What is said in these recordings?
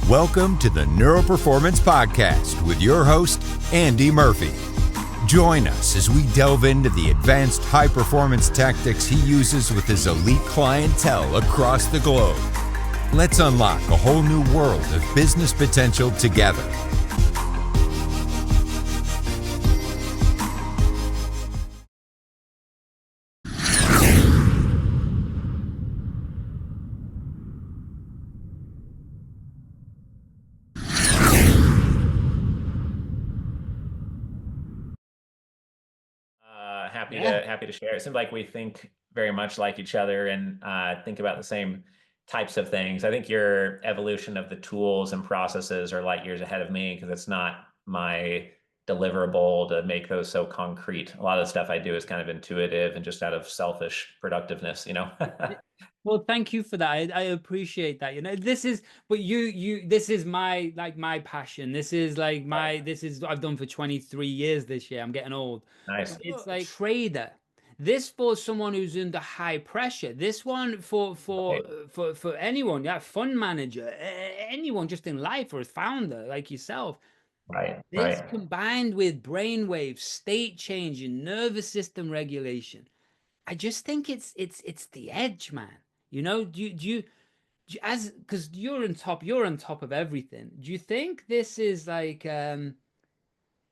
Welcome to the Neuro-Performance Podcast with your host, Andy Murphy. Join us as we delve into the advanced high-performance tactics he uses with his elite clientele across the globe. Let's unlock a whole new world of business potential together. Happy to share. It seems like we think very much like each other and think about the same types of things. I think your evolution of the tools and processes are light years ahead of me because it's not my deliverable to make those so concrete. A lot of the stuff I do is kind of intuitive and just out of selfish productiveness, you know? Well, thank you for that. I appreciate that. You know, this is, but this is my, my passion. This is this is what I've done for 23 years this year. I'm getting old. Nice. It's like trader. This for someone who's under high pressure. This one for anyone, yeah, fund manager, anyone just in life or a founder like yourself. This combined with brainwave, state change, and nervous system regulation. I just think it's the edge, man. You know, because you're on top of everything. Do you think this is like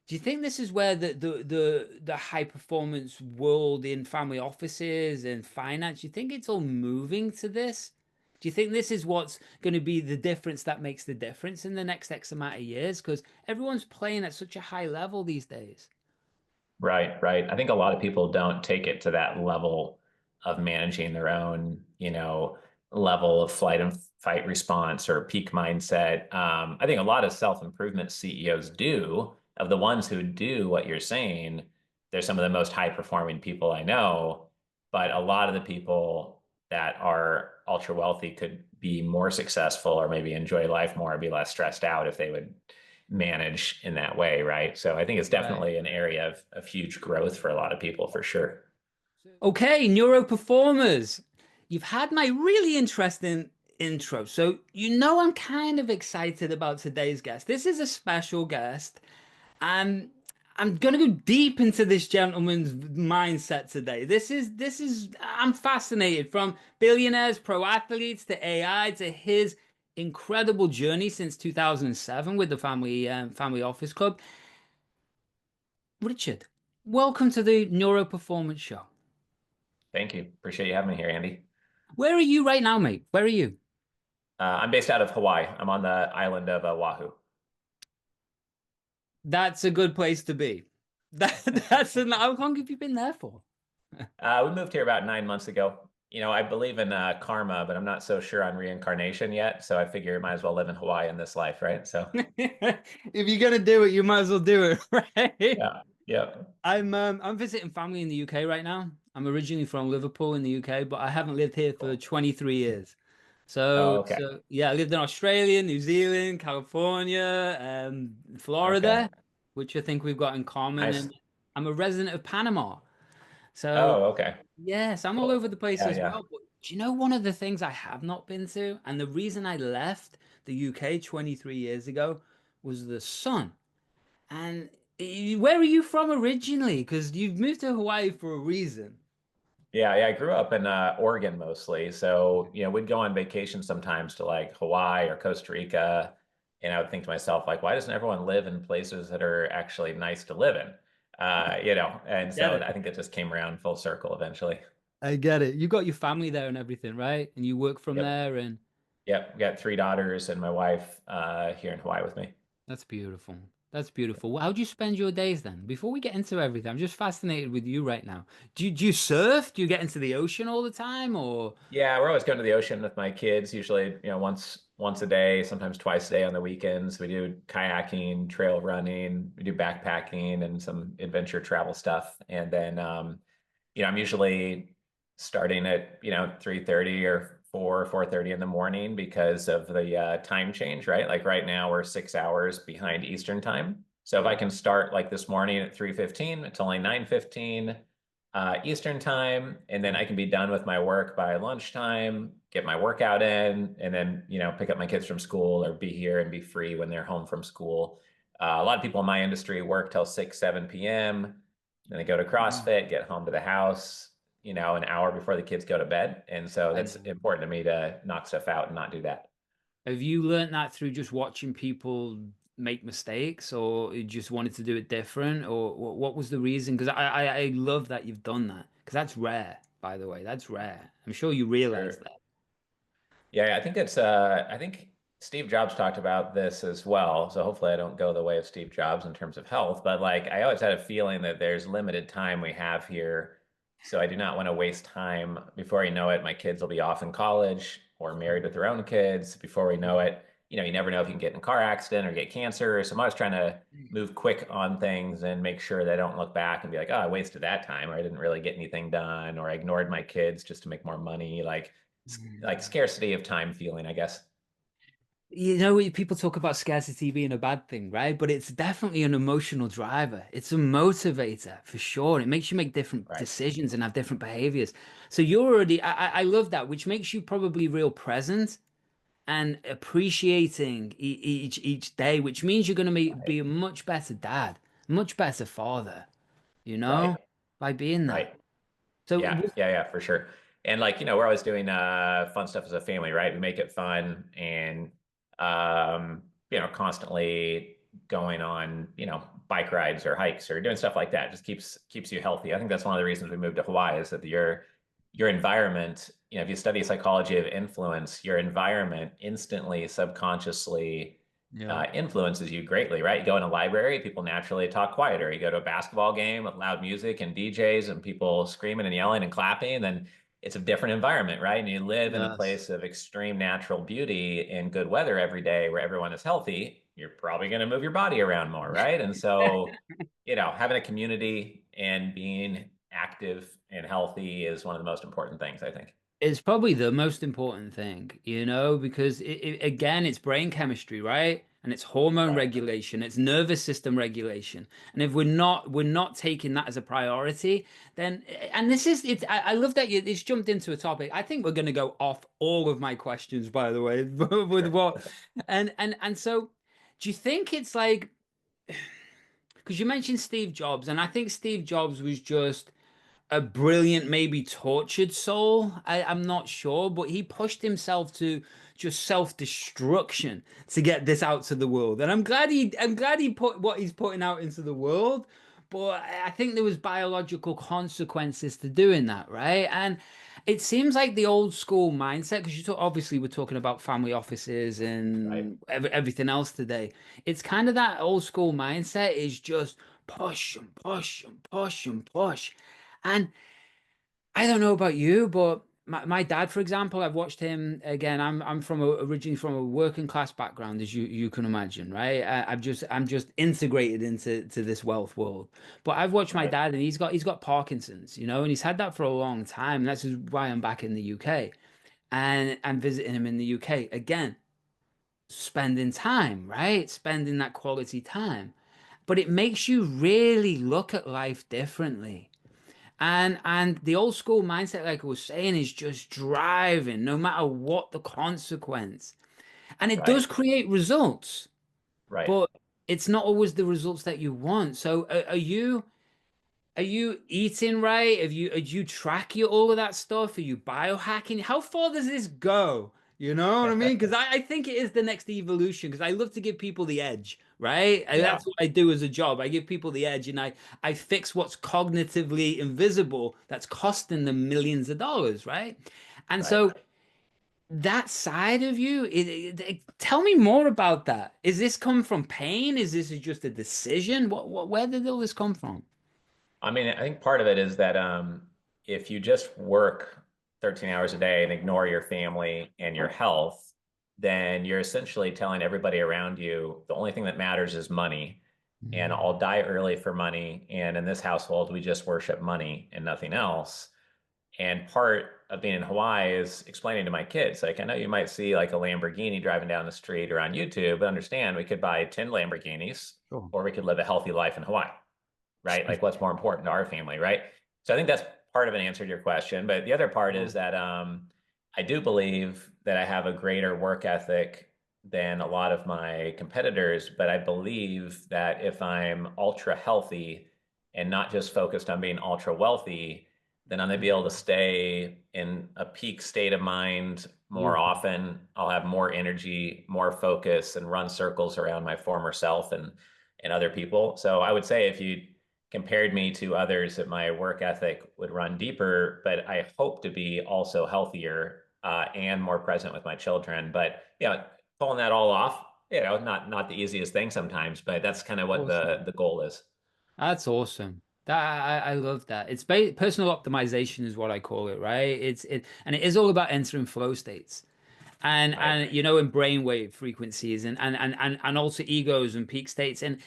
do you think this is where the high performance world in family offices and finance, do you think it's all moving to this? Do you think this is what's going to be the difference that makes the difference in the next X amount of years? Because everyone's playing at such a high level these days. Right. I think a lot of people don't take it to that level of managing their own, level of flight and fight response or peak mindset. I think a lot of self-improvement CEOs do. Of the ones who do what you're saying, they're some of the most high-performing people I know. But a lot of the people that are ultra wealthy could be more successful or maybe enjoy life more, be less stressed out if they would manage in that way, right? So I think it's definitely an area of huge growth for a lot of people, for sure. Okay, neuroperformers, you've had my really interesting intro. So I'm kind of excited about today's guest. This is a special guest, and I'm gonna go deep into this gentleman's mindset today. I'm fascinated, from billionaires, pro athletes, to AI, to his incredible journey since 2007 with the family office club. Richard, welcome to the Neuro-Performance Show. Thank you. Appreciate you having me here, Andy. Where are you right now, mate? Where are you? I'm based out of Hawaii. I'm on the island of Oahu. That's a good place to be. How long have you been there for? We moved here about 9 months ago. I believe in karma, but I'm not so sure on reincarnation yet. So I figure I might as well live in Hawaii in this life, right? So if you're gonna do it, you might as well do it, right? Yeah. I'm visiting family in the UK right now. I'm originally from Liverpool in the UK, but I haven't lived here for 23 years. So yeah, I lived in Australia, New Zealand, California, Florida, which I think we've got in common. Nice. And I'm a resident of Panama. So yes, I'm all over the place as well. But do you know one of the things I have not been to, and the reason I left the UK 23 years ago, was the sun. And where are you from originally? Because you've moved to Hawaii for a reason. Yeah, I grew up in Oregon mostly. So, we'd go on vacation sometimes to like Hawaii or Costa Rica. And I would think to myself, like, why doesn't everyone live in places that are actually nice to live in? And so I think it just came around full circle eventually. I get it. You got your family there and everything, right? And you work from there. And Yep, got 3 daughters and my wife here in Hawaii with me. That's beautiful. That's beautiful. How do you spend your days then? Before we get into everything, I'm just fascinated with you right now. Do you surf? Do you get into the ocean all the time, or? Yeah, we're always going to the ocean with my kids, usually, once a day, sometimes twice a day on the weekends. We do kayaking, trail running, we do backpacking and some adventure travel stuff. And then, I'm usually starting at, 3:30 or 4:30 in the morning because of the time change, right? Like right now we're 6 hours behind Eastern time. So if I can start like this morning at 3:15, it's only 9:15. Eastern time, and then I can be done with my work by lunchtime, get my workout in, and then, pick up my kids from school or be here and be free when they're home from school. A lot of people in my industry work till 6, 7 p.m. Then they go to Mhm. CrossFit, get home to the house, an hour before the kids go to bed. And so I that's know. important to me to knock stuff out and not do that. Have you learned that through just watching people make mistakes, or you just wanted to do it different, or what was the reason? Because I love that you've done that, because that's rare, by the way. That's rare. I'm sure you realize Sure. that. Yeah, I think I think Steve Jobs talked about this as well. So hopefully I don't go the way of Steve Jobs in terms of health, but like I always had a feeling that there's limited time we have here. So I do not want to waste time. Before you know it, my kids will be off in college or married with their own kids. Before we know it, you never know if you can get in a car accident or get cancer. So I'm always trying to move quick on things and make sure that I don't look back and be like, oh, I wasted that time, or I didn't really get anything done, or I ignored my kids just to make more money. Like scarcity of time feeling, I guess. People talk about scarcity being a bad thing, right? But it's definitely an emotional driver. It's a motivator for sure. It makes you make different Right. decisions and have different behaviors. So you're already, I love that, which makes you probably real present and appreciating each day, which means you're going to Right. be a much better dad, much better father, Right. by being that. Right. So, Yeah, for sure. And like, we're always doing fun stuff as a family, right? We make it fun and constantly going on, bike rides or hikes or doing stuff like that. Just keeps you healthy. I think that's one of the reasons we moved to Hawaii is that your environment, if you study psychology of influence, your environment instantly, subconsciously yeah, influences you greatly, right? You go in a library, people naturally talk quieter. You go to a basketball game with loud music and DJs and people screaming and yelling and clapping, then it's a different environment, right? And you live in a yes. place of extreme natural beauty and good weather every day where everyone is healthy, you're probably going to move your body around more, right? And so, having a community and being active and healthy is one of the most important things, I think. It's probably the most important thing, because again, it's brain chemistry, right? And it's hormone Right. regulation, it's nervous system regulation. And if we're not taking that as a priority, then and this is it. I love that it's jumped into a topic. I think we're going to go off all of my questions, by the way, with Sure. what and so do you think it's like because you mentioned Steve Jobs, and I think Steve Jobs was just a brilliant, maybe tortured soul. I'm not sure, but he pushed himself to just self-destruction to get this out to the world. And I'm glad he put what he's putting out into the world. But I think there was biological consequences to doing that, right? And it seems like the old school mindset, because obviously we're talking about family offices Right. and everything else today. It's kind of that old school mindset is just push and push and push and push. And I don't know about you, but my dad, for example, I've watched him again. I'm originally from a working class background, as you can imagine, right? I'm just integrated into this wealth world. But I've watched my Right. dad, and he's got Parkinson's, and he's had that for a long time. That's why I'm back in the UK, and I'm visiting him in the UK again, spending time, right? Spending that quality time. But it makes you really look at life differently. And the old school mindset, like I was saying, is just driving, no matter what the consequence. And it does Right. create results, Right. but it's not always the results that you want. So are you eating right? Do you track all of that stuff? Are you biohacking? How far does this go? You know what I mean? Because I think it is the next evolution. Because I love to give people the edge, right? And Yeah. that's what I do as a job. I give people the edge, and I fix what's cognitively invisible that's costing them millions of dollars, right? And Right. so that side of you, tell me more about that. Is this come from pain? Is this just a decision? Where did all this come from? I mean, I think part of it is that if you just work 13 hours a day and ignore your family and your health, then you're essentially telling everybody around you the only thing that matters is money. And Mm. I'll die early for money. And in this household, we just worship money and nothing else. And part of being in Hawaii is explaining to my kids, like, I know you might see like a Lamborghini driving down the street or on YouTube, but understand we could buy 10 Lamborghinis Sure. or we could live a healthy life in Hawaii, right? Like, what's more important to our family, right? So I think that's part of an answer to your question. But the other part Yeah. is that I do believe that I have a greater work ethic than a lot of my competitors. But I believe that if I'm ultra healthy and not just focused on being ultra wealthy, then I'm going to be able to stay in a peak state of mind more Beautiful. often. I'll have more energy, more focus, and run circles around my former self and other people. So I would say if you compared me to others that my work ethic would run deeper, but I hope to be also healthier and more present with my children. But pulling that all off, not the easiest thing sometimes, but that's kind of what Awesome. the goal is. That's awesome. That I love that. It's personal optimization is what I call it, right? And it is all about entering flow states. Right, And in brainwave frequencies and also egos and peak states and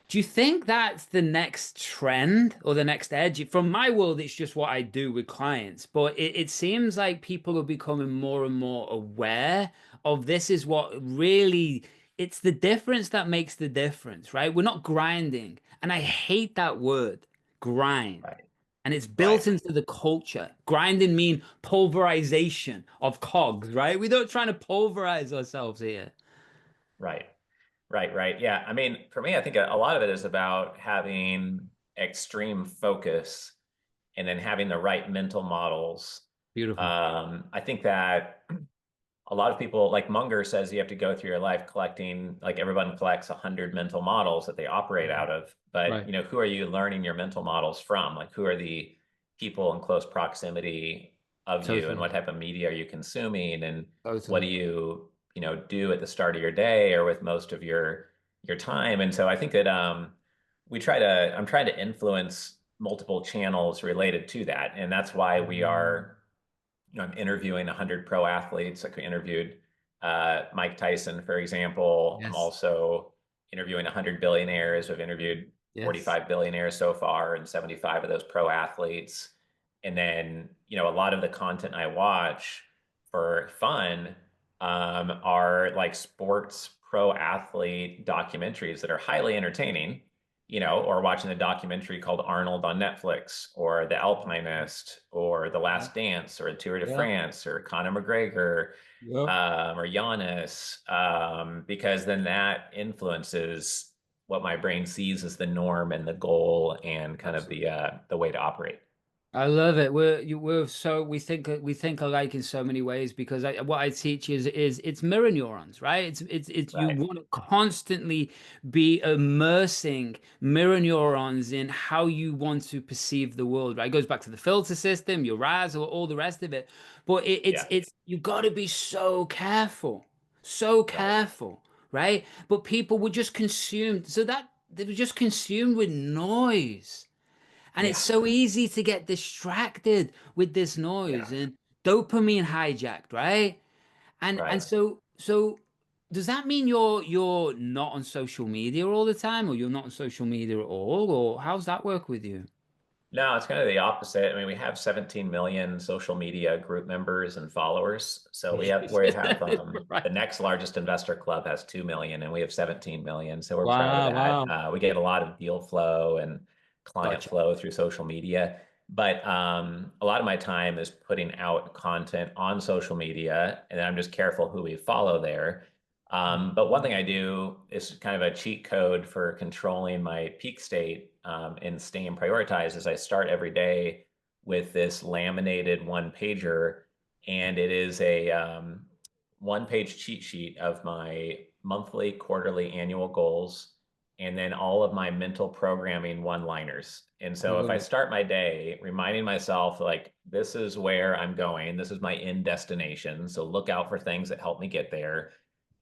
do you think that's the next trend or the next edge? From my world, it's just what I do with clients, but it seems like people are becoming more and more aware of this is what really, it's the difference that makes the difference, right? We're not grinding. And I hate that word, grind. right, And it's right, built into the culture. Grinding mean pulverization of cogs, right? We're not trying to pulverize ourselves here. right. Right, right. Yeah. I mean, for me, I think a lot of it is about having extreme focus and then having the right mental models. Beautiful. I think that a lot of people, like Munger says, you have to go through your life collecting, like everyone collects 100 mental models that they operate out of. But, Right. who are you learning your mental models from? Like, who are the people in close proximity of you, and Totally. what type of media are you consuming, and what do Totally. you, do at the start of your day or with most of your time? And so I think that I'm trying to influence multiple channels related to that, and that's why we are I'm interviewing 100 pro athletes. Like we interviewed Mike Tyson, for example. I'm Yes. also interviewing 100 billionaires. We've interviewed Yes. 45 billionaires so far, and 75 of those pro athletes. And then, a lot of the content I watch for fun are like sports pro athlete documentaries that are highly entertaining, or watching the documentary called Arnold on Netflix, or The Alpinist, or The Yeah. Last Dance, or Tour de Yeah. France, or Conor McGregor, Yep. or Giannis, because then that influences what my brain sees as the norm and the goal and kind of Absolutely. the way to operate. I love it. We think alike in so many ways because what I teach is it's mirror neurons, right? It's you Right. want to constantly be immersing mirror neurons in how you want to perceive the world, right? It goes back to the filter system, your RAS, or all the rest of it. But Yeah. it's you got to be so Right. careful, right? But people were just consumed, so that they were just consumed with noise. And it's Yeah. so easy to get distracted with this Yeah. noise and dopamine hijacked, right? And Right. so does that mean you're not on social media all the time or you're not on social media at all? Or how's that work with you? No, it's kind of the opposite. I mean, we have 17 million social media group members and followers. So we have Right. the next largest investor club has 2 million and we have 17 million. So we're proud of Wow, that. wow. We get a lot of deal flow and client Gotcha. flow through social media. But a lot of my time is putting out content on social media, and I'm just careful who we follow there. But one thing I do is kind of a cheat code for controlling my peak state and staying prioritized is I start every day with this laminated one pager, and it is a one page cheat sheet of my monthly, quarterly, annual goals, and then all of my mental programming one liners. And I so if love I it. start my day reminding myself, like, this is where I'm going, this is my end destination. So look out for things that help me get there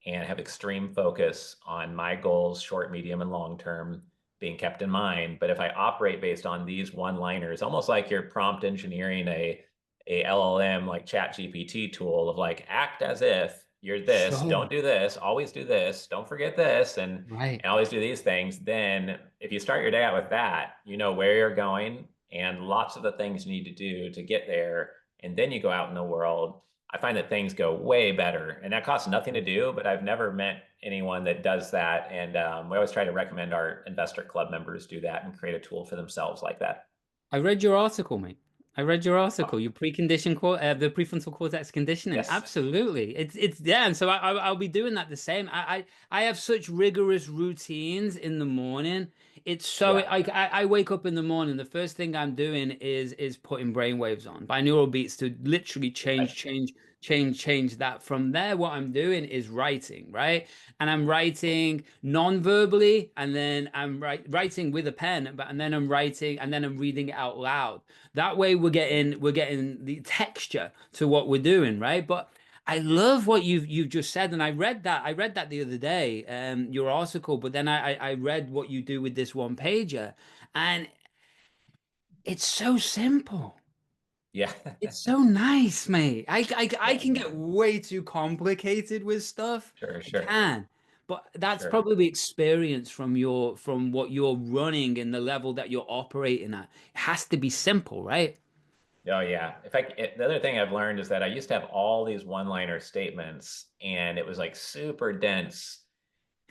and have extreme focus on my goals, short, medium, and long term being kept in mind. But if I operate based on these one-liners, almost like you're prompt engineering a LLM like Chat GPT tool of like act as if you're this, Sure. don't do this, always do this, don't forget this, Right. and always do these things, then if you start your day out with that, you know where you're going and lots of the things you need to do to get there. And then you go out in the world I find that things go way better, and that costs nothing to do, but I've never met anyone that does that. And we always try to recommend our investor club members do that and create a tool for themselves like that. I read your article, mate. I read your Oh, article, your precondition, the prefrontal cortex conditioning. yes. Absolutely, it's yeah. And so I'll be doing that the same. I have such rigorous routines in the morning. It's so Yeah. like I wake up in the morning. The first thing I'm doing is putting brainwaves on binaural beats to literally Right. change that. From there, what I'm doing is writing, right? And I'm writing non-verbally, and then I'm writing with a pen, but and then I'm writing, and then I'm reading it out loud. That way we're getting the texture to what we're doing, right? But I love what you've just said, and I read that the other day, your article, but then I read what you do with this one pager, and it's so simple. Yeah. It's so nice, mate. I Yeah. can get way too complicated with stuff. Sure, I sure, can. But that's sure. probably experience from what you're running and the level that you're operating at. It has to be simple, right? Oh yeah. In fact, the other thing I've learned is that I used to have all these one-liner statements, and it was like super dense.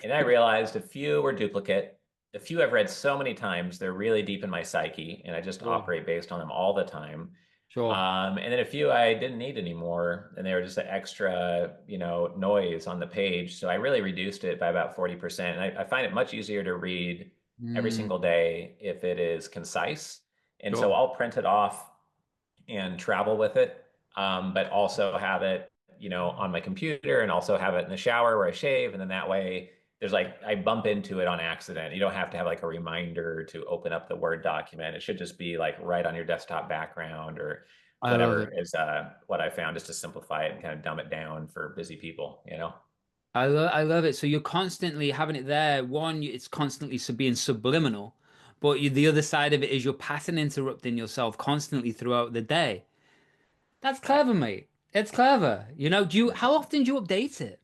And I realized a few were duplicate. A few I've read so many times, they're really deep in my psyche, and I just Sure. operate based on them all the time. Sure. And then a few I didn't need anymore, and they were just an extra, noise on the page. So I really reduced it by about 40%. And I find it much easier to read every Mm, single day if it is concise. And so sure. I'll print it off and travel with it, but also have it, on my computer, and also have it in the shower where I shave. And then that way, there's like I bump into it on accident. You don't have to have like a reminder to open up the Word document. It should just be like right on your desktop background or I love whatever it. is what I found, just to simplify it and kind of dumb it down for busy people. I love it. So you're constantly having it there. One, it's constantly being subliminal, but the other side of it is you're pattern interrupting yourself constantly throughout the day. That's Right. clever, mate. It's clever. How often do you update it?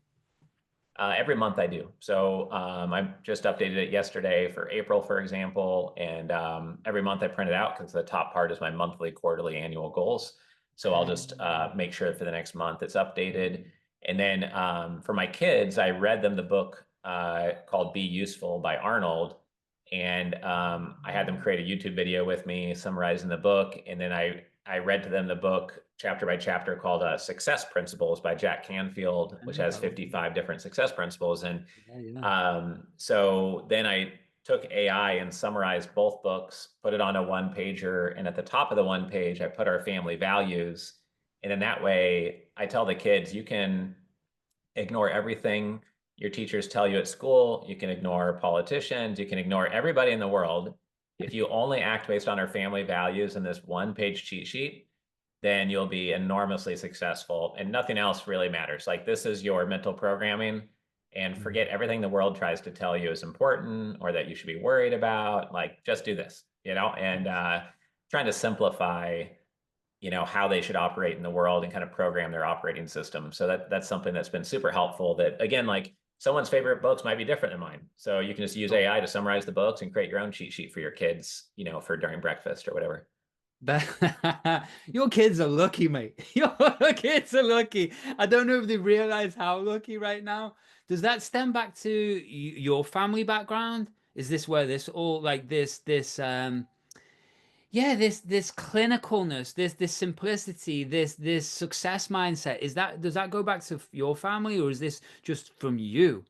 Every month I do. So I just updated it yesterday for April, for example, and every month I print it out because the top part is my monthly, quarterly, annual goals. So I'll just make sure for the next month it's updated. And then for my kids, I read them the book called Be Useful by Arnold. And I had them create a YouTube video with me summarizing the book. And then I read to them the book chapter by chapter called Success Principles by Jack Canfield, which has 55 different success principles. And Yeah, yeah. so then I took AI and summarized both books, put it on a one pager. And at the top of the one page, I put our family values. And in that way, I tell the kids, you can ignore everything your teachers tell you at school. You can ignore politicians. You can ignore everybody in the world. If you only act based on our family values in this one page cheat sheet, then you'll be enormously successful and nothing else really matters. Like this is your mental programming, and forget everything the world tries to tell you is important or that you should be worried about. Like just do this, and trying to simplify how they should operate in the world and kind of program their operating system. So that's something that's been super helpful. That again, like someone's favorite books might be different than mine. So you can just use AI to summarize the books and create your own cheat sheet for your kids, for during breakfast or whatever. Your kids are lucky, mate. Your kids are lucky. I don't know if they realize how lucky right now. Does that stem back to your family background? Is this where this all like this yeah, this clinicalness, this simplicity, this success mindset, does that go back to your family, or is this just from you?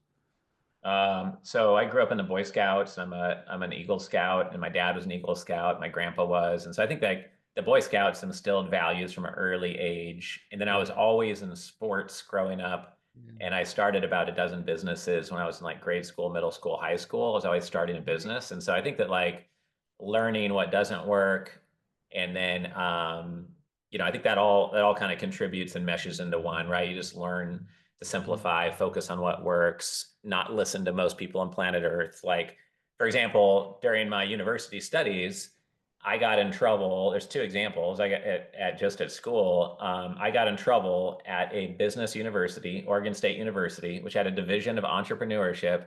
So I grew up in the Boy Scouts. I'm an Eagle Scout, and my dad was an Eagle Scout. My grandpa was, and so I think that the Boy Scouts instilled values from an early age. And then I was always in sports growing up, Yeah. and I started about a dozen businesses when I was in like grade school, middle school, high school. I was always starting a business, and so I think that like learning what doesn't work, and then I think that all kind of contributes and meshes into one, right? You just learn to simplify, focus on what works, not listen to most people on planet Earth. Like, for example, during my university studies, I got in trouble. There's two examples. I got at school. I got in trouble at a business university, Oregon State University, which had a division of entrepreneurship.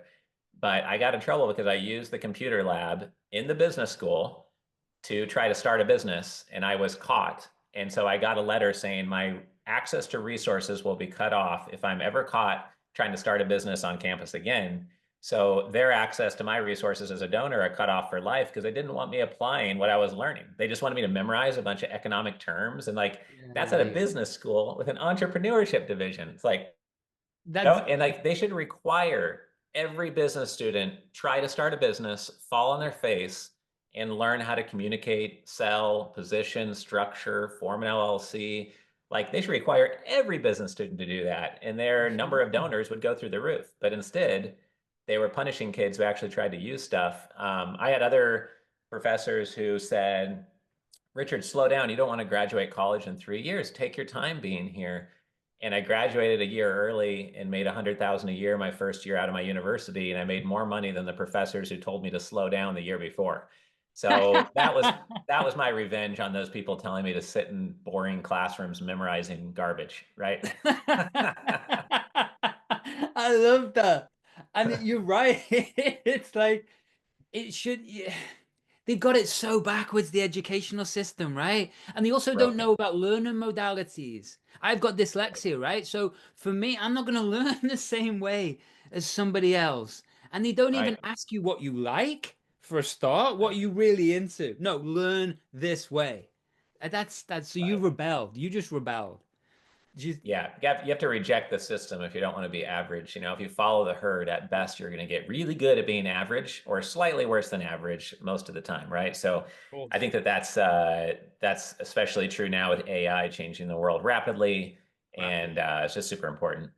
But I got in trouble because I used the computer lab in the business school to try to start a business, and I was caught. And so I got a letter saying my access to resources will be cut off if I'm ever caught trying to start a business on campus again. So their access to my resources as a donor are cut off for life because they didn't want me applying what I was learning. They just wanted me to memorize a bunch of economic terms. And like, that's at a Yeah. business school with an entrepreneurship division. It's like, That's and like they should require every business student try to start a business, fall on their face, and learn how to communicate, sell, position, structure, form an LLC. Like they should require every business student to do that, and their number of donors would go through the roof. But instead, they were punishing kids who actually tried to use stuff. I had other professors who said, Richard, slow down. You don't want to graduate college in 3 years. Take your time being here. And I graduated a year early and made 100,000 a year my first year out of my university, and I made more money than the professors who told me to slow down the year before. So that was my revenge on those people telling me to sit in boring classrooms memorizing garbage, right? I love that. And you're right. It's like it should, yeah. They've got it so backwards, the educational system, right? And they also don't Broken. know about learning modalities. I've got dyslexia, right? So for me, I'm not going to learn the same way as somebody else. And they don't even Right. ask you what you like for a start, what Right. are you really into. No, learn this way. And that's so you Right. rebelled. You just rebelled. You, Yeah, you have to reject the system if you don't want to be average. If you follow the herd, at best, you're going to get really good at being average or slightly worse than average most of the time, right? So I think that that's especially true now with AI changing the world rapidly, and rapidly. it's just super important.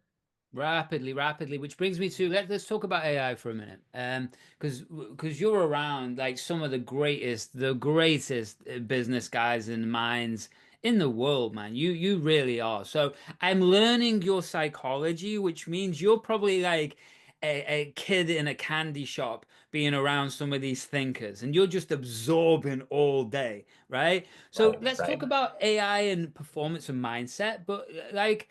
Rapidly, which brings me to let's talk about AI for a minute. Because you're around like some of the greatest business guys and minds in the world, man. You really are. So I'm learning your psychology, which means you're probably like a kid in a candy shop being around some of these thinkers, and you're just absorbing all day, right? So Right, let's talk right. about AI and performance and mindset, but like.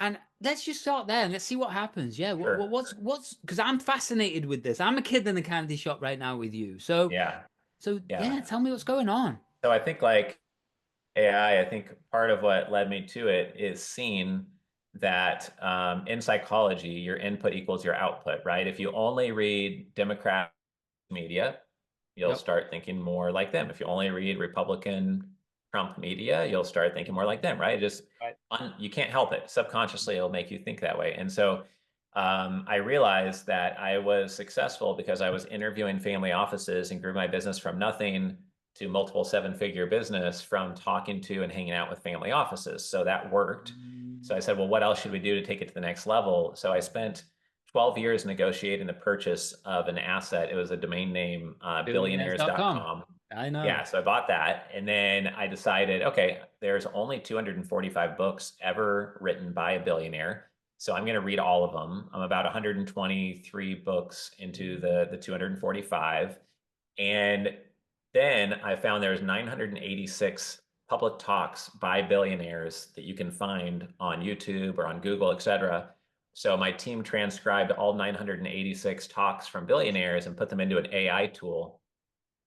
And let's just start there and let's see what happens. Yeah, Sure. what's because I'm fascinated with this. I'm a kid in a candy shop right now with you. So Yeah, so yeah, yeah. tell me what's going on. So I think like AI, I think part of what led me to it is seeing that in psychology, your input equals your output, right? If you only read Democrat media, you'll Yep. start thinking more like them. If you only read Republican Trump media, you'll start thinking more like them, right? Just Right. you can't help it. Subconsciously, it'll make you think that way. And so I realized that I was successful because I was interviewing family offices and grew my business from nothing to multiple seven-figure business from talking to and hanging out with family offices. So that worked. So I said, well, what else should we do to take it to the next level? So I spent 12 years negotiating the purchase of an asset. It was a domain name, Billionaires.com. billionaires.com. I know. Yeah, so I bought that. And then I decided, okay, there's only 245 books ever written by a billionaire. So I'm going to read all of them. I'm about 123 books into the 245. And then I found there's 986 public talks by billionaires that you can find on YouTube or on Google, et cetera. So my team transcribed all 986 talks from billionaires and put them into an AI tool.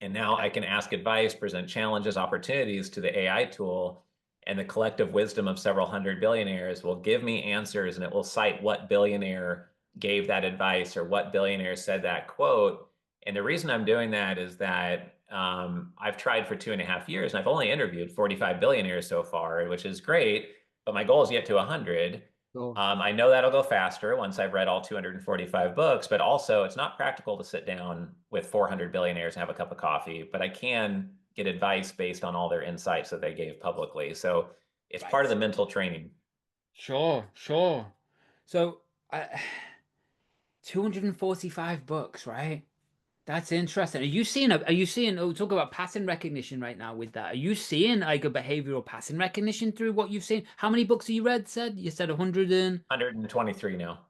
And now I can ask advice, present challenges, opportunities to the AI tool, and the collective wisdom of several hundred billionaires will give me answers, and it will cite what billionaire gave that advice or what billionaire said that quote. And the reason I'm doing that is that I've tried for 2.5 years and I've only interviewed 45 billionaires so far, which is great, but my goal is yet to 100. Cool. I know that'll go faster once I've read all 245 books, but also it's not practical to sit down with 400 billionaires and have a cup of coffee, but I can get advice based on all their insights that they gave publicly. So it's part of Right. the mental training. Sure. So 245 books, right? That's interesting. Are you seeing, oh, talk about pattern recognition right now with that. Are you seeing like a behavioral pattern recognition through what you've seen? How many books have you read? You said 100 and 123 now.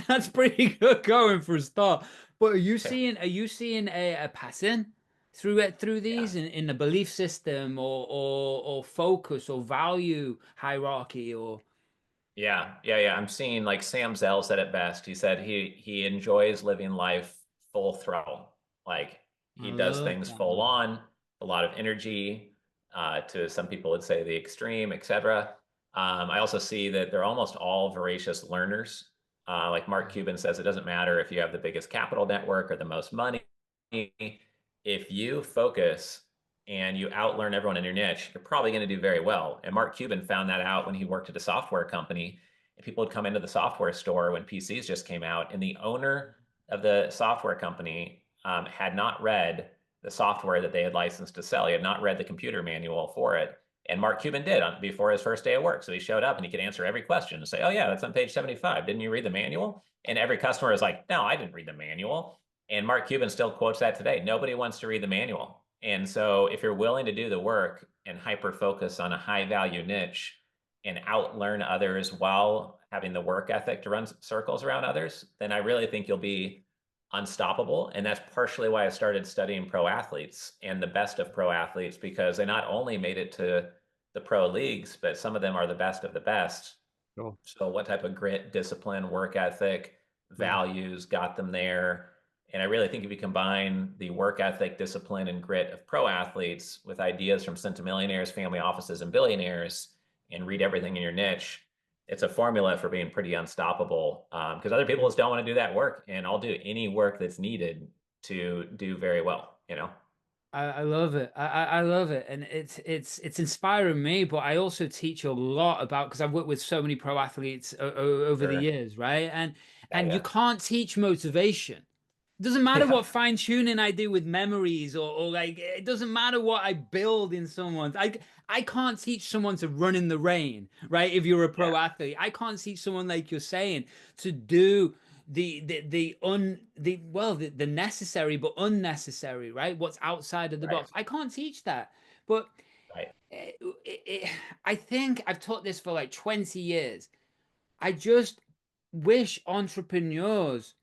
that's pretty good going for a start. But are you seeing a pattern through Yeah. these in the belief system or focus or value hierarchy or Yeah. I'm seeing like Sam Zell said it best. He said he enjoys living life full throttle. Like I he does love things that, full man. on, a lot of energy. to some people would say the extreme, etc. I also see that they're almost all voracious learners. Like Mark Cuban says, it doesn't matter if you have the biggest capital network or the most money. If you focus and you outlearn everyone in your niche, you're probably going to do very well. And Mark Cuban found that out when he worked at a software company. And people would come into the software store when PCs just came out, and the owner of the software company had not read the software that they had licensed to sell. He had not read the computer manual for it. And Mark Cuban did before his first day of work. So he showed up and he could answer every question and say, oh, yeah, that's on page 75. Didn't you read the manual? And every customer is like, no, I didn't read the manual. And Mark Cuban still quotes that today. Nobody wants to read the manual. And so if you're willing to do the work and hyper focus on a high value niche and outlearn others while having the work ethic to run circles around others, then I really think you'll be unstoppable. And that's partially why I started studying pro athletes and the best of pro athletes, because they not only made it to the pro leagues, but some of them are the best of the best. Cool. So what type of grit, discipline, work ethic, values got them there? And I really think if you combine the work ethic, discipline, and grit of pro athletes with ideas from centimillionaires, family offices, and billionaires, and read everything in your niche, it's a formula for being pretty unstoppable. Because other people just don't want to do that work, and I'll do any work that's needed to do very well, you know? I love it. I love it, and it's inspiring me. But I also teach a lot about, because I've worked with so many pro athletes over the Sure. years, right? And Yeah. you can't teach motivation. It doesn't matter what fine tuning I do with memories, or like, it doesn't matter what I build in someone's. I can't teach someone to run in the rain, right? If you're a pro athlete, I can't teach someone, like you're saying, to do the necessary but unnecessary, right? What's outside of the box. I can't teach that. But I think I've taught this for like 20 years. I just wish entrepreneurs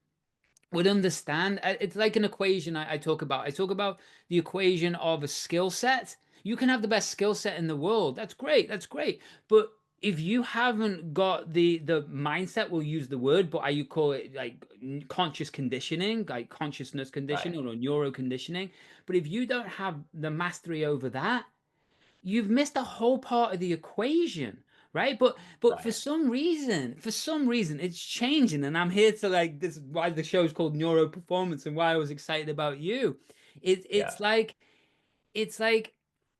would understand. It's like an equation I talk about. I talk about the equation of a skill set. You can have the best skill set in the world. That's great. That's great. But if you haven't got the mindset, we'll use the word, but I call it like conscious conditioning, like consciousness conditioning or neuro conditioning. But if you don't have the mastery over that, you've missed a whole part of the equation, right? But for some reason, it's changing, and I'm here to, like, this is why the show's called Neuro-Performance and why I was excited about you. It's like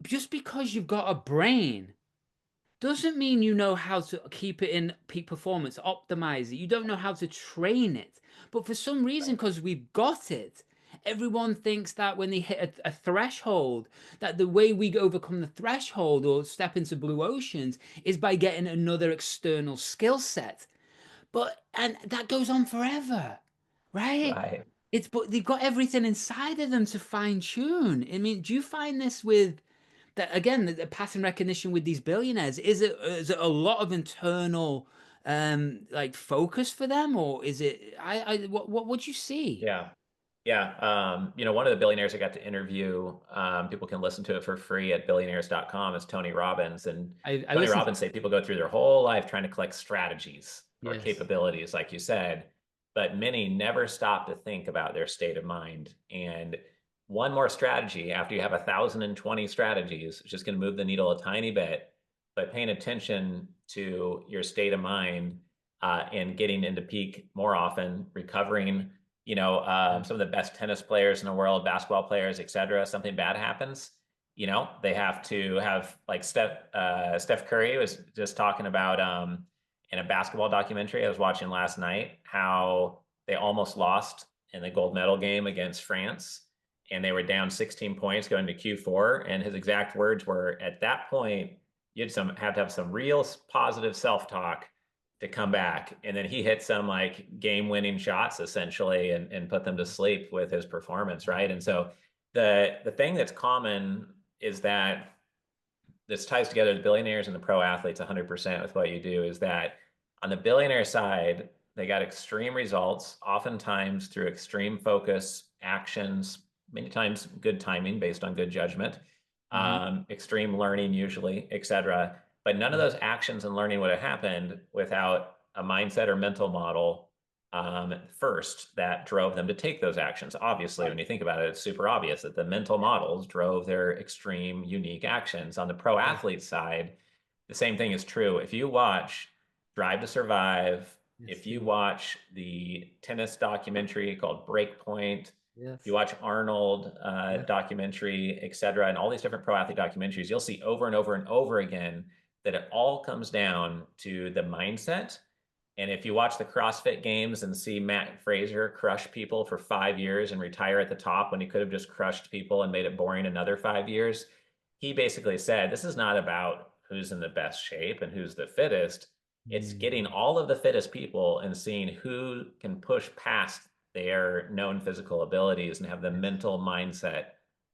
just because you've got a brain doesn't mean you know how to keep it in peak performance, optimize it. You don't know how to train it. But for some reason, because we've got it, everyone thinks that when they hit a threshold, that the way we overcome the threshold or step into blue oceans is by getting another external skill set. And that goes on forever, right? But they've got everything inside of them to fine tune. I mean, do you find this with that again, the pattern recognition with these billionaires? Is it a lot of internal like focus for them, or is it what would you see? You know, one of the billionaires I got to interview, people can listen to it for free at billionaires.com, is Tony Robbins. And I Tony listen Robbins say people go through their whole life trying to collect strategies or Yes. capabilities, like you said, but many never stop to think about their state of mind. And one more strategy after you have 1,020 strategies is just going to move the needle a tiny bit. But paying attention to your state of mind and getting into peak more often, recovering. You know, some of the best tennis players in the world, basketball players, et cetera, something bad happens, you know, they have to have, like, Steph Curry was just talking about in a basketball documentary I was watching last night, how they almost lost in the gold medal game against France, and they were down 16 points going to Q4. And his exact words were, at that point, you'd have to have some real positive self-talk to come back. And then he hit some like game-winning shots essentially and put them to sleep with his performance, right? And so the thing that's common is that this ties together the billionaires and the pro athletes 100% with what you do, is that on the billionaire side, they got extreme results, oftentimes through extreme focus, actions, many times good timing based on good judgment, extreme learning usually, et cetera. But none of those actions and learning would have happened without a mindset or mental model first that drove them to take those actions. Obviously, when you think about it, it's super obvious that the mental models drove their extreme, unique actions. On the pro athlete side, the same thing is true. If you watch Drive to Survive, if you watch the tennis documentary called Breakpoint, if you watch Arnold documentary, et cetera, and all these different pro athlete documentaries, you'll see over and over and over again that it all comes down to the mindset. And if you watch the CrossFit Games and see Matt Fraser crush people for 5 years and retire at the top when he could have just crushed people and made it boring another 5 years, he basically said, this is not about who's in the best shape and who's the fittest. It's getting all of the fittest people and seeing who can push past their known physical abilities and have the mental mindset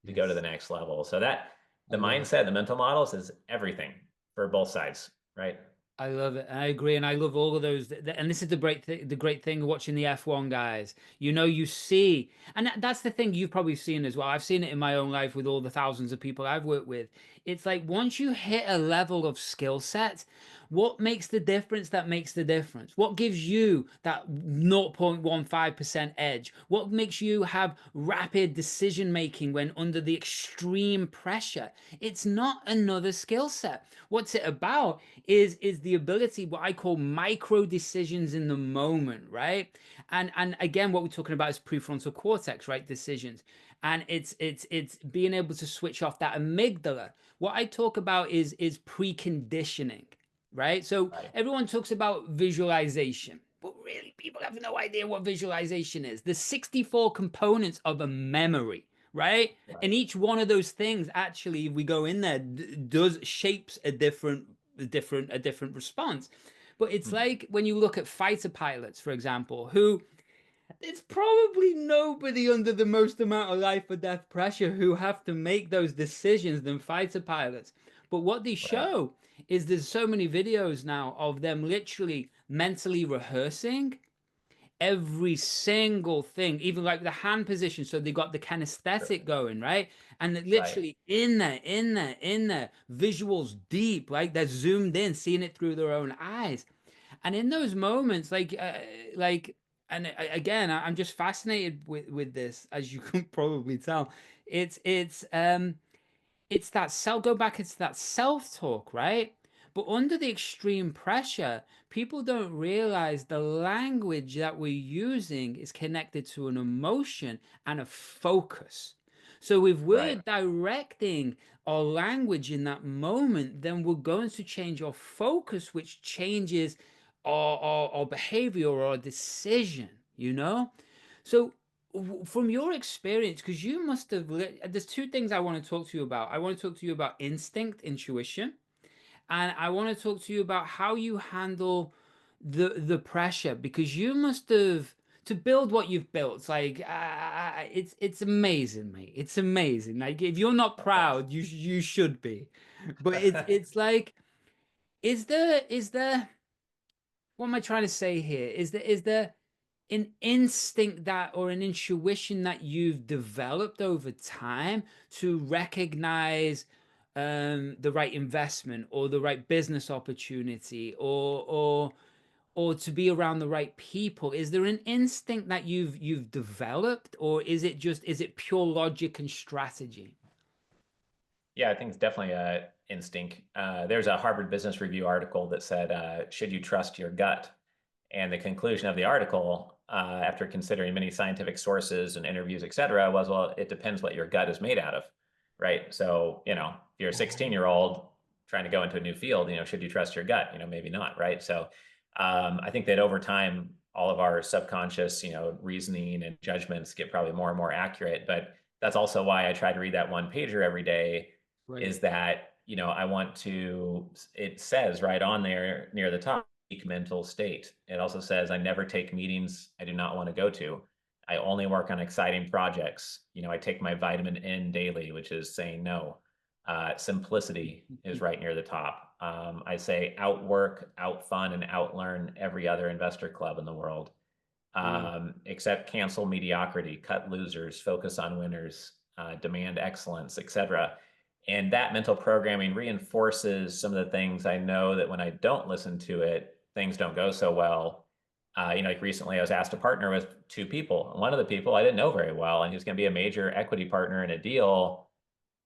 to go to the next level. So that the mindset, the mental models is everything for both sides, right? I love it. I agree. And I love all of those. And this is the great thing of watching the F1 guys. You know, you see, and that's the thing you've probably seen as well. I've seen it in my own life with all the thousands of people I've worked with. It's like once you hit a level of skill set, what makes the difference? That makes the difference. What gives you that 0.15% edge? What makes you have rapid decision making when under the extreme pressure? It's not another skill set. What's it about is the ability, what I call micro decisions in the moment, right? And again, what we're talking about is prefrontal cortex, right? Decisions. And it's being able to switch off that amygdala. What I talk about is preconditioning, right? So everyone talks about visualization, but really people have no idea what visualization is. There's 64 components of a memory, right? And each one of those things, actually, if we go in there, does shapes a different response. But it's like when you look at fighter pilots, for example, who it's probably nobody under the most amount of life or death pressure who have to make those decisions than fighter pilots. But what they show is there's so many videos now of them literally mentally rehearsing every single thing, even like the hand position. So they got the kinesthetic going, right? And literally in there, visuals deep, like they're zoomed in, seeing it through their own eyes. And in those moments, and again, I'm just fascinated with this, as you can probably tell. It's that self, go back into that self-talk, right? But under the extreme pressure, people don't realize the language that we're using is connected to an emotion and a focus. So if we're directing our language in that moment, then we're going to change our focus, which changes our behavior or our decision, you know? So from your experience, because you must have, there's two things I want to talk to you about. I want to talk to you about instinct, intuition, and I want to talk to you about how you handle the pressure, because you must have to build what you've built. It's like it's amazing, mate. It's amazing. Like if you're not proud, you should be. But it's like, is there what am I trying to say here? Is there an instinct that or an intuition that you've developed over time to recognize the right investment or the right business opportunity or to be around the right people? Is there an instinct that you've developed, or is it pure logic and strategy? Yeah, I think it's definitely a instinct. There's a Harvard Business Review article that said, should you trust your gut? And the conclusion of the article, after considering many scientific sources and interviews, et cetera, was, well, it depends what your gut is made out of, right? So, if you're a 16-year-old trying to go into a new field, should you trust your gut? Maybe not, right? So I think that over time, all of our subconscious, reasoning and judgments get probably more and more accurate. But that's also why I try to read that one pager every day, is that, I want to, it says right on there near the top, peak mental state. It also says, I never take meetings I do not want to go to. I only work on exciting projects. I take my vitamin N daily, which is saying no. Simplicity is right near the top. I say outwork, outfun, and outlearn every other investor club in the world. Except cancel mediocrity, cut losers, focus on winners, demand excellence, etc. And that mental programming reinforces some of the things I know that when I don't listen to it, things don't go so well. Like recently I was asked to partner with two people. One of the people I didn't know very well, and he was going to be a major equity partner in a deal.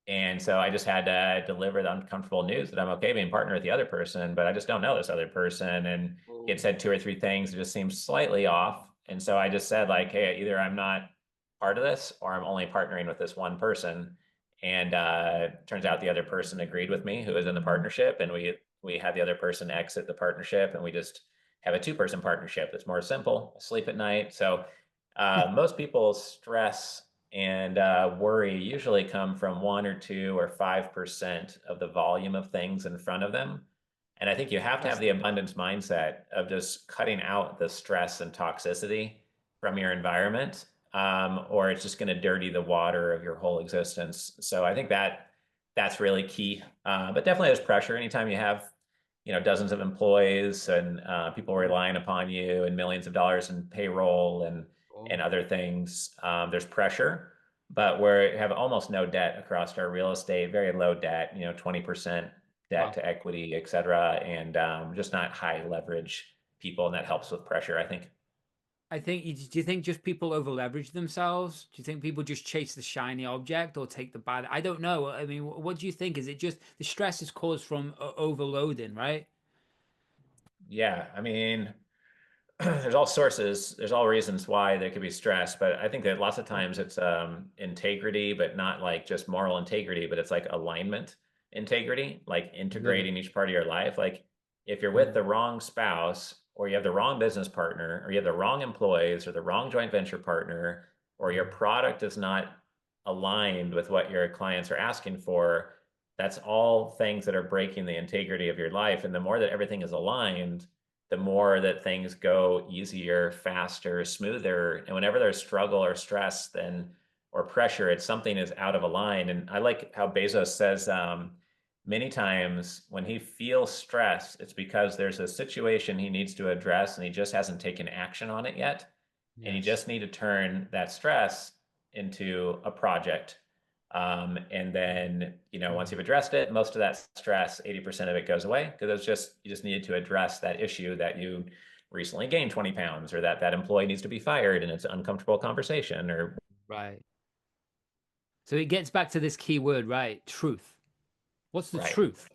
And so I just had to deliver the uncomfortable news that I'm okay being partner with the other person, but I just don't know this other person. And he had Oh, said two or three things that just seemed slightly off. And so I just said like, hey, either I'm not part of this or I'm only partnering with this one person. And turns out the other person agreed with me who was in the partnership, and we had the other person exit the partnership, and we just have a two-person partnership that's more simple, sleep at night. So most people's stress and worry usually come from 1 or 2 or 5% of the volume of things in front of them. And I think you have to have the interesting. abundance mindset of just cutting out the stress and toxicity from your environment, or it's just going to dirty the water of your whole existence. So I think that's really key. But definitely there's pressure anytime you have, dozens of employees and people Mm. relying upon you and millions of dollars in payroll and Oh, other things. There's pressure, but we have almost no debt across our real estate, very low debt, 20% debt wow. to equity, et cetera, and just not high leverage people. And that helps with pressure, I think. I think, do you think just people over leverage themselves? Do you think people just chase the shiny object or take the bad? I don't know. I mean, what do you think? Is it just the stress is caused from overloading, right? Yeah, I mean, there's all reasons why there could be stress, but I think that lots of Oh, times it's integrity, but not like just moral integrity, but it's like alignment integrity, like love it. integrating each part of your life. Like if you're with Mm, the wrong spouse, or you have the wrong business partner, or you have the wrong employees, or the wrong joint venture partner, or your mm, product is not aligned with what your clients are asking for, that's all things that are breaking the integrity of your life. And the more that everything is aligned, the more that things go easier, faster, smoother. And whenever there's struggle or stress, then or pressure, it's something is out of a line. And I like how Bezos says many times when he feels stress, it's because there's a situation he needs to address and he just hasn't taken action on it yet. And you yes. just need to turn that stress into a project. And then, once Mm. you've addressed it, most of that stress, 80% of it goes away because you just needed to address that issue that you recently gained 20 pounds, or that employee needs to be fired and it's an uncomfortable conversation, or Right. So it gets back to this key word, right? Truth. What's the right, truth?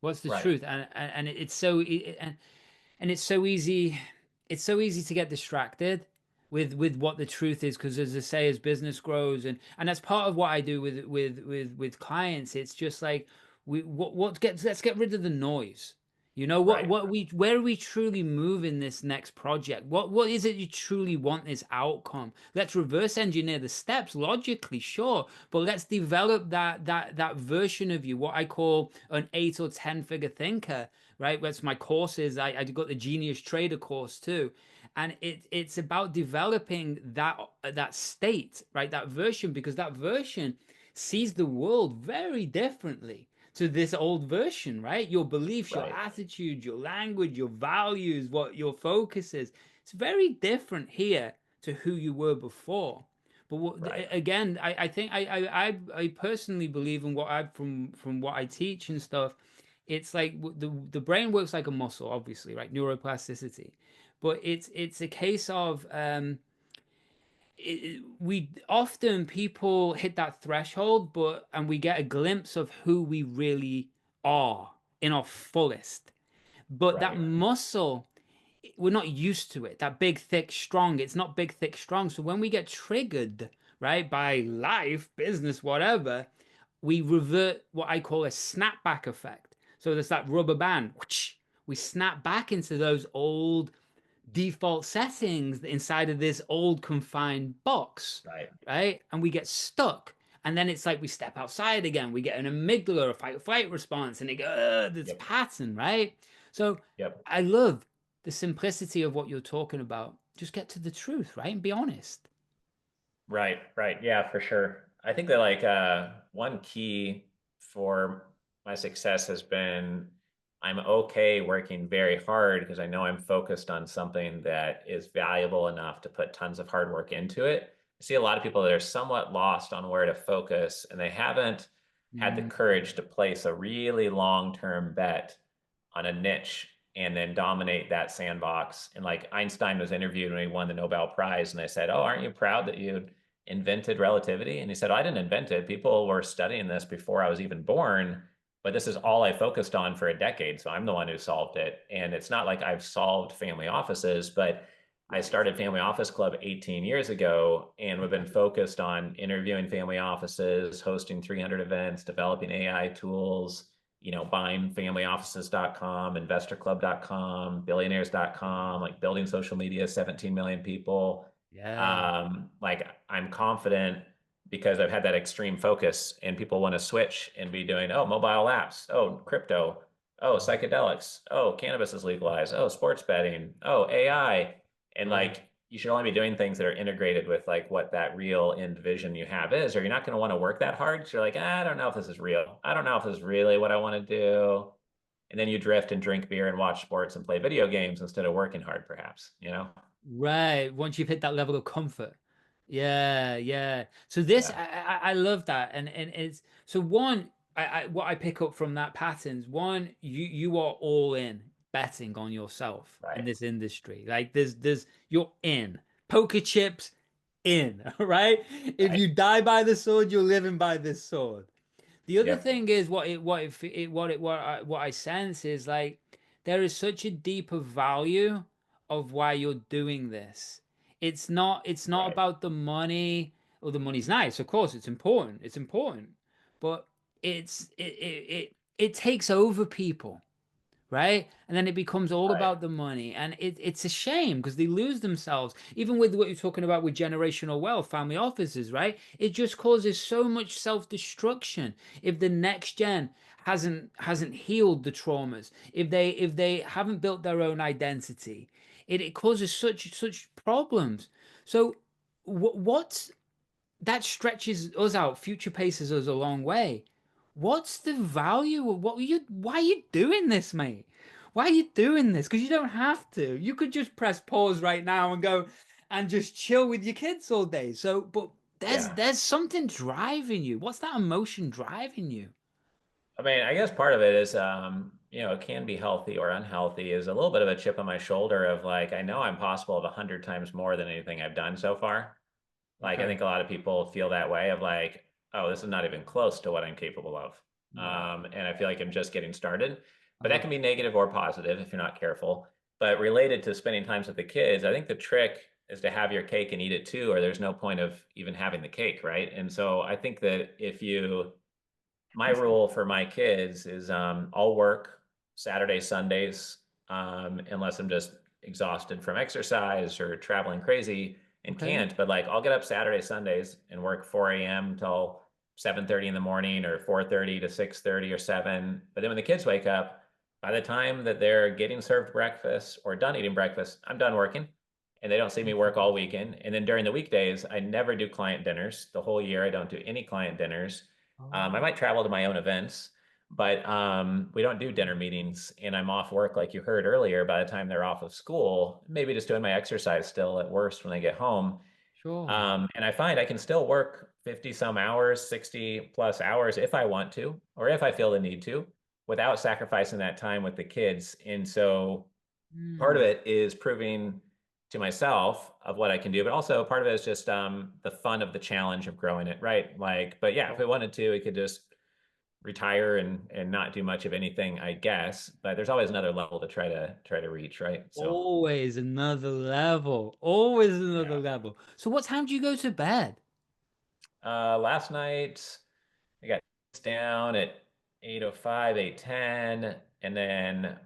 What's the right, truth? And it's so and it's so easy to get distracted with what the truth is, because as I say, as business grows, and that's part of what I do with clients. It's just like what gets let's get rid of the noise. You know right, what we where are we truly moving this next project? What is it you truly want this outcome? Let's reverse engineer the steps logically, sure, but let's develop that version of you, what I call an 8 or 10 figure thinker, right? That's my courses. I got the Genius Trader course too, and it's about developing that state, right? That version, because that version sees the world very differently to this old version, right? Your beliefs, your right, attitude, your language, your values, what your focus is. It's very different here to who you were before. But right, again, I think I personally believe in what I from what I teach and stuff. It's like the brain works like a muscle, obviously, right? Neuroplasticity, but it's a case of we often people hit that threshold, but and we get a glimpse of who we really are in our fullest. But that right, muscle, we're not used to it. That big, thick, strong. It's not big, thick, strong. So when we get triggered, right, by life, business, whatever, we revert what I call a snapback effect. So there's that rubber band. We snap back into those old default settings inside of this old confined box, right. right? And we get stuck. And then it's like we step outside again. We get an amygdala, a fight or flight response, and it goes, this Yep, pattern, right? So yep. I love the simplicity of what you're talking about. Just get to the truth, right? And be honest. Right, right. Yeah, for sure. I think that like one key for my success has been I'm okay working very hard because I know I'm focused on something that is valuable enough to put tons of hard work into it. I see a lot of people that are somewhat lost on where to focus, and they haven't had the Mm, courage to place a really long-term bet on a niche and then dominate that sandbox. And like Einstein was interviewed when he won the Nobel Prize, and they said, "Oh, aren't you proud that you invented relativity?" And he said, "Oh, I didn't invent it. People were studying this before I was even born, but this is all I focused on for a decade. So I'm the one who solved it. And it's not like I've solved family offices, but I started Family Office Club 18 years ago, and we've been focused on interviewing family offices, hosting 300 events, developing AI tools, buying familyoffices.com, investorclub.com, billionaires.com, like building social media, 17 million people. Yeah. Like I'm confident because I've had that extreme focus and people want to switch and be doing, oh, mobile apps, oh, crypto, oh, psychedelics, oh, cannabis is legalized, oh, sports betting, oh, AI. And Right. like you should only be doing things that are integrated with like what that real end vision you have is, or you're not going to want to work that hard. So you're like, I don't know if this is real. I don't know if this is really what I want to do. And then you drift and drink beer and watch sports and play video games instead of working hard, perhaps. Right. Once you've hit that level of comfort. Yeah, yeah. So this, Yeah, I love that. And it's so one, what I pick up from that patterns, one, you are all in betting on yourself in right, this industry. Like you're in. Poker chips in, right? If right. you die by the sword, you're living by this sword. The other Yep, thing is what I sense is like there is such a deeper value of why you're doing this. It's not right, about the money, or the money's nice, of course, it's important, but it takes over people, right? And then it becomes all right, about the money, and it's a shame because they lose themselves. Even with what you're talking about with generational wealth, family offices, right? It just causes so much self-destruction if the next gen hasn't healed the traumas, if they haven't built their own identity. It causes such problems. So what's that stretches us out, future paces us a long way. What's the value of why are you doing this, mate? Why are you doing this? Because you don't have to. You could just press pause right now and go and just chill with your kids all day. So, but there's yeah. there's something driving you. What's that emotion driving you? I mean, I guess part of it is, it can be healthy or unhealthy, is a little bit of a chip on my shoulder of like, I know I'm possible of 100 times more than anything I've done so far. Like, I Okay. think a lot of people feel that way of like, oh, this is not even close to what I'm capable of. Wow. And I feel like I'm just getting started. But that Uh-huh. can be negative or positive if you're not careful. But related to spending times with the kids, I think the trick is to have your cake and eat it too, or there's no point of even having the cake, right? And so I think that my rule for my kids is I'll work Saturday, Sundays, unless I'm just exhausted from exercise or traveling crazy and Okay. can't. But like I'll get up Saturday, Sundays and work 4 a.m. till 7:30 in the morning or 4:30 to 6:30 or 7. But then when the kids wake up, by the time that they're getting served breakfast or done eating breakfast, I'm done working and they don't see me work all weekend. And then during the weekdays, I never do client dinners. The whole year, I don't do any client dinners. I Oh, might travel to my own events, but we don't do dinner meetings. And I'm off work, like you heard earlier, by the time they're off of school, maybe just doing my exercise still at worst when they get home. sure. And I find I can still work 50 some hours, 60 plus hours if I want to, or if I feel the need to, without sacrificing that time with the kids. And so part of Hmm. it is proving to myself of what I can do, but also part of it is just the fun of the challenge of growing it, right? Like, but yeah, if we wanted to, we could just retire and not do much of anything, I guess. But there's always another level to try to reach, right? So Always another level. Always another yeah. level. So what time do you go to bed? Last night I got down at 8:05, 8:10, and then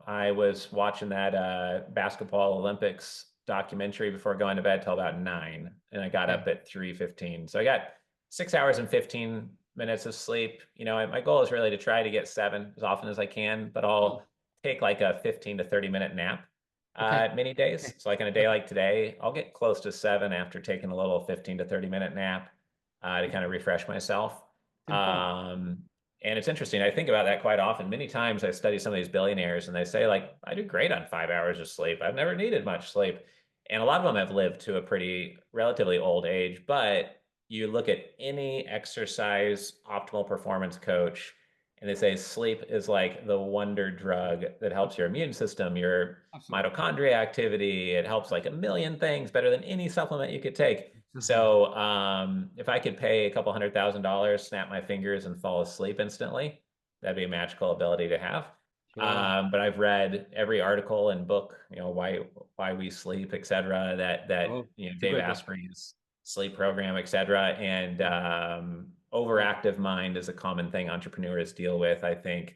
I was watching that basketball Olympics documentary before going to bed till about 9, and I got Okay. up at 3:15. So I got 6 hours and 15 minutes of sleep. My goal is really to try to get 7 as often as I can, but I'll Oh, take like a 15 to 30-minute nap okay. many days. Okay. So like on a day like today, I'll get close to 7 after taking a little 15 to 30-minute nap to kind of refresh myself. It's important. Um, and it's interesting. I think about that quite often. Many times I study some of these billionaires and they say, like, I do great on 5 hours of sleep. I've never needed much sleep. And a lot of them have lived to a pretty relatively old age. But you look at any exercise optimal performance coach, And they say sleep is like the wonder drug that helps your immune system, your Absolutely. mitochondria activity. It helps like a million things better than any supplement you could take. Absolutely. So if I could pay a couple $100,000, snap my fingers and fall asleep instantly, that'd be a magical ability to have. Sure. But I've read every article and book, why we sleep, et cetera, that Oh, it's a Dave great book. Asprey's sleep program, et cetera. And Yeah. overactive mind is a common thing entrepreneurs deal with. I think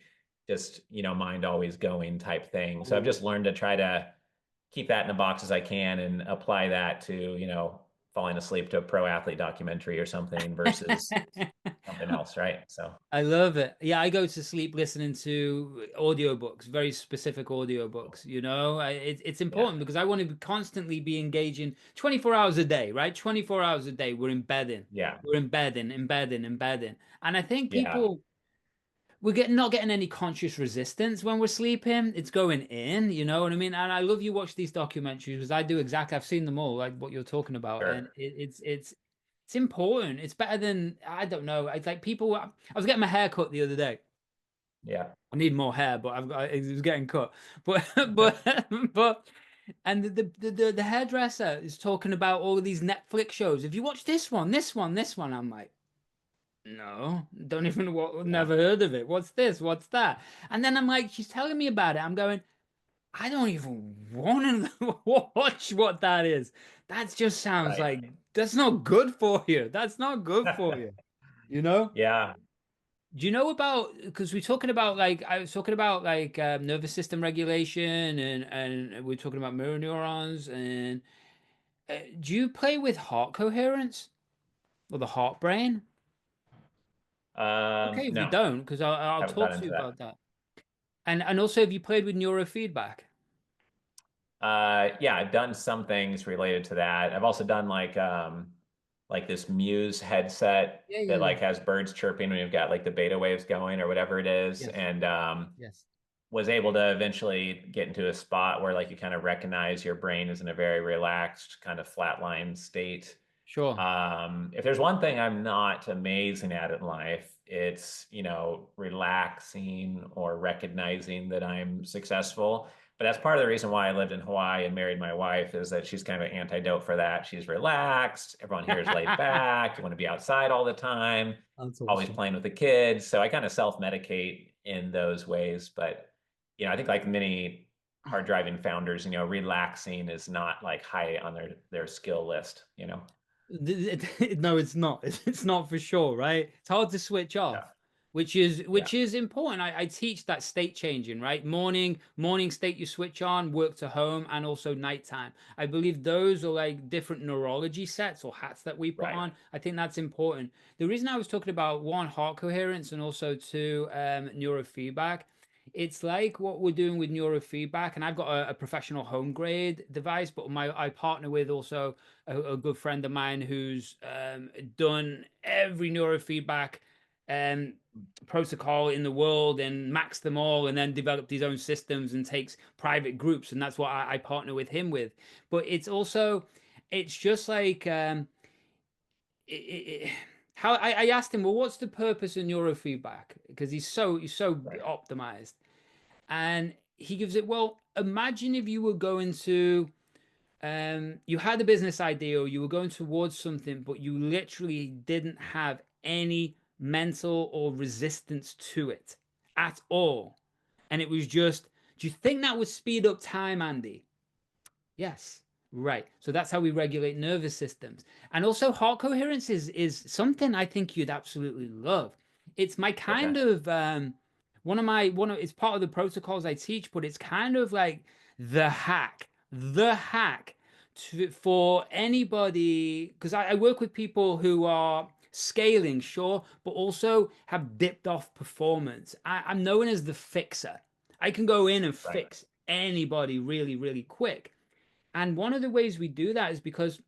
just, mind always going type thing. So I've Always. just learned to try to keep that in a box as I can and apply that to, falling asleep to a pro athlete documentary or something versus something else, right? So I love it. Yeah, I go to sleep listening to audiobooks, very specific audiobooks, you know. It's yeah, important because I want to constantly be engaging 24 hours a day, right? 24 hours a day, we're embedding. yeah, We're embedding. And I think yeah, people we're not getting any conscious resistance when we're sleeping. It's going in, you know what I mean? And I love you watch these documentaries because I do exactly. I've seen them all, like what you're talking about, and sure. it's important. It's better than I don't know. It's like people. I was getting my hair cut the other day. Yeah. I need more hair, but it was getting cut. But but but and the hairdresser is talking about all of these Netflix shows. If you watch this one, I'm like, no, don't even what Yeah. never heard of it. What's this? What's that? And then I'm like, she's telling me about it. I'm going, I don't even want to watch what that is. That just sounds Right. like that's not good for you. That's not good for you. You know? Yeah. Do you know about because we're talking about like I was talking about like nervous system regulation and we're talking about mirror neurons and do you play with heart coherence or the heart brain? Okay, if you No, don't, because I'll haven't talk got to into you that. about that. And also, have you played with neurofeedback? Yeah, I've done some things related to that. I've also done like this Muse headset Yeah, yeah, that yeah. like has birds chirping when you've got like the beta waves going or whatever it is. Yes, And yes. was able to eventually get into a spot where like you kind of recognize your brain is in a very relaxed, kind of flatline state. Sure. If there's one thing I'm not amazing at in life, it's, relaxing or recognizing that I'm successful. But that's part of the reason why I lived in Hawaii and married my wife is that she's kind of an antidote for that. She's relaxed. Everyone here is laid back. You want to be outside all the time, That's always awesome. playing with the kids. So I kind of self-medicate in those ways. But, I think like many hard driving founders, relaxing is not like high on their skill list. No, it's not. It's not for sure, right? It's hard to switch Yeah. off, which is Yeah. important. I teach that state changing, right? Morning state you switch on, work to home, and also nighttime. I believe those are like different neurology sets or hats that we put Right. on. I think that's important. The reason I was talking about one, heart coherence, and also two, neurofeedback. It's like what we're doing with neurofeedback, and I've got a professional home grade device, but I partner with also a good friend of mine who's done every neurofeedback um, protocol in the world and maxed them all, and then developed his own systems and takes private groups, and that's what I partner with him with. But it's just like how I asked him, well, what's the purpose of neurofeedback? Because he's so Right. optimized. And he gives it, well, imagine if you were going to, you had a business idea or you were going towards something, but you literally didn't have any mental or resistance to it at all. And it was just, do you think that would speed up time, Andy? Yes. Right. So that's how we regulate nervous systems. And also heart coherence is something I think you'd absolutely love. It's my Okay. kind of one of it's part of the protocols I teach, but it's kind of like the hack for anybody because I work with people who are scaling, sure, but also have dipped off performance. I'm known as the fixer. I can go in and Right. fix anybody really, really quick. And one of the ways we do that is because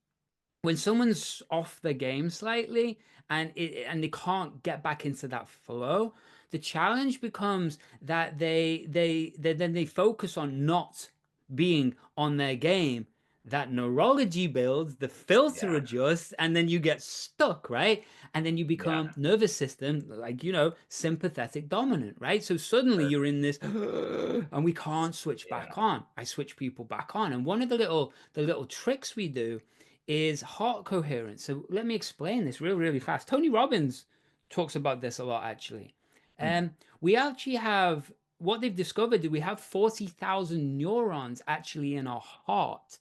when someone's off the game slightly and they can't get back into that flow, the challenge becomes that then they focus on not being on their game. that neurology builds, the filter Yeah. adjusts, and then you get stuck, right? And then you Yeah. become nervous system, like, sympathetic dominant, right? So suddenly Sure. you're in this, and we can't switch back Yeah. on. I switch people back on. And one of the little tricks we do is heart coherence. So let me explain this really fast. Tony Robbins talks about this a lot, actually. Hmm. We actually have what they've discovered. We have 40,000 neurons actually in our heart.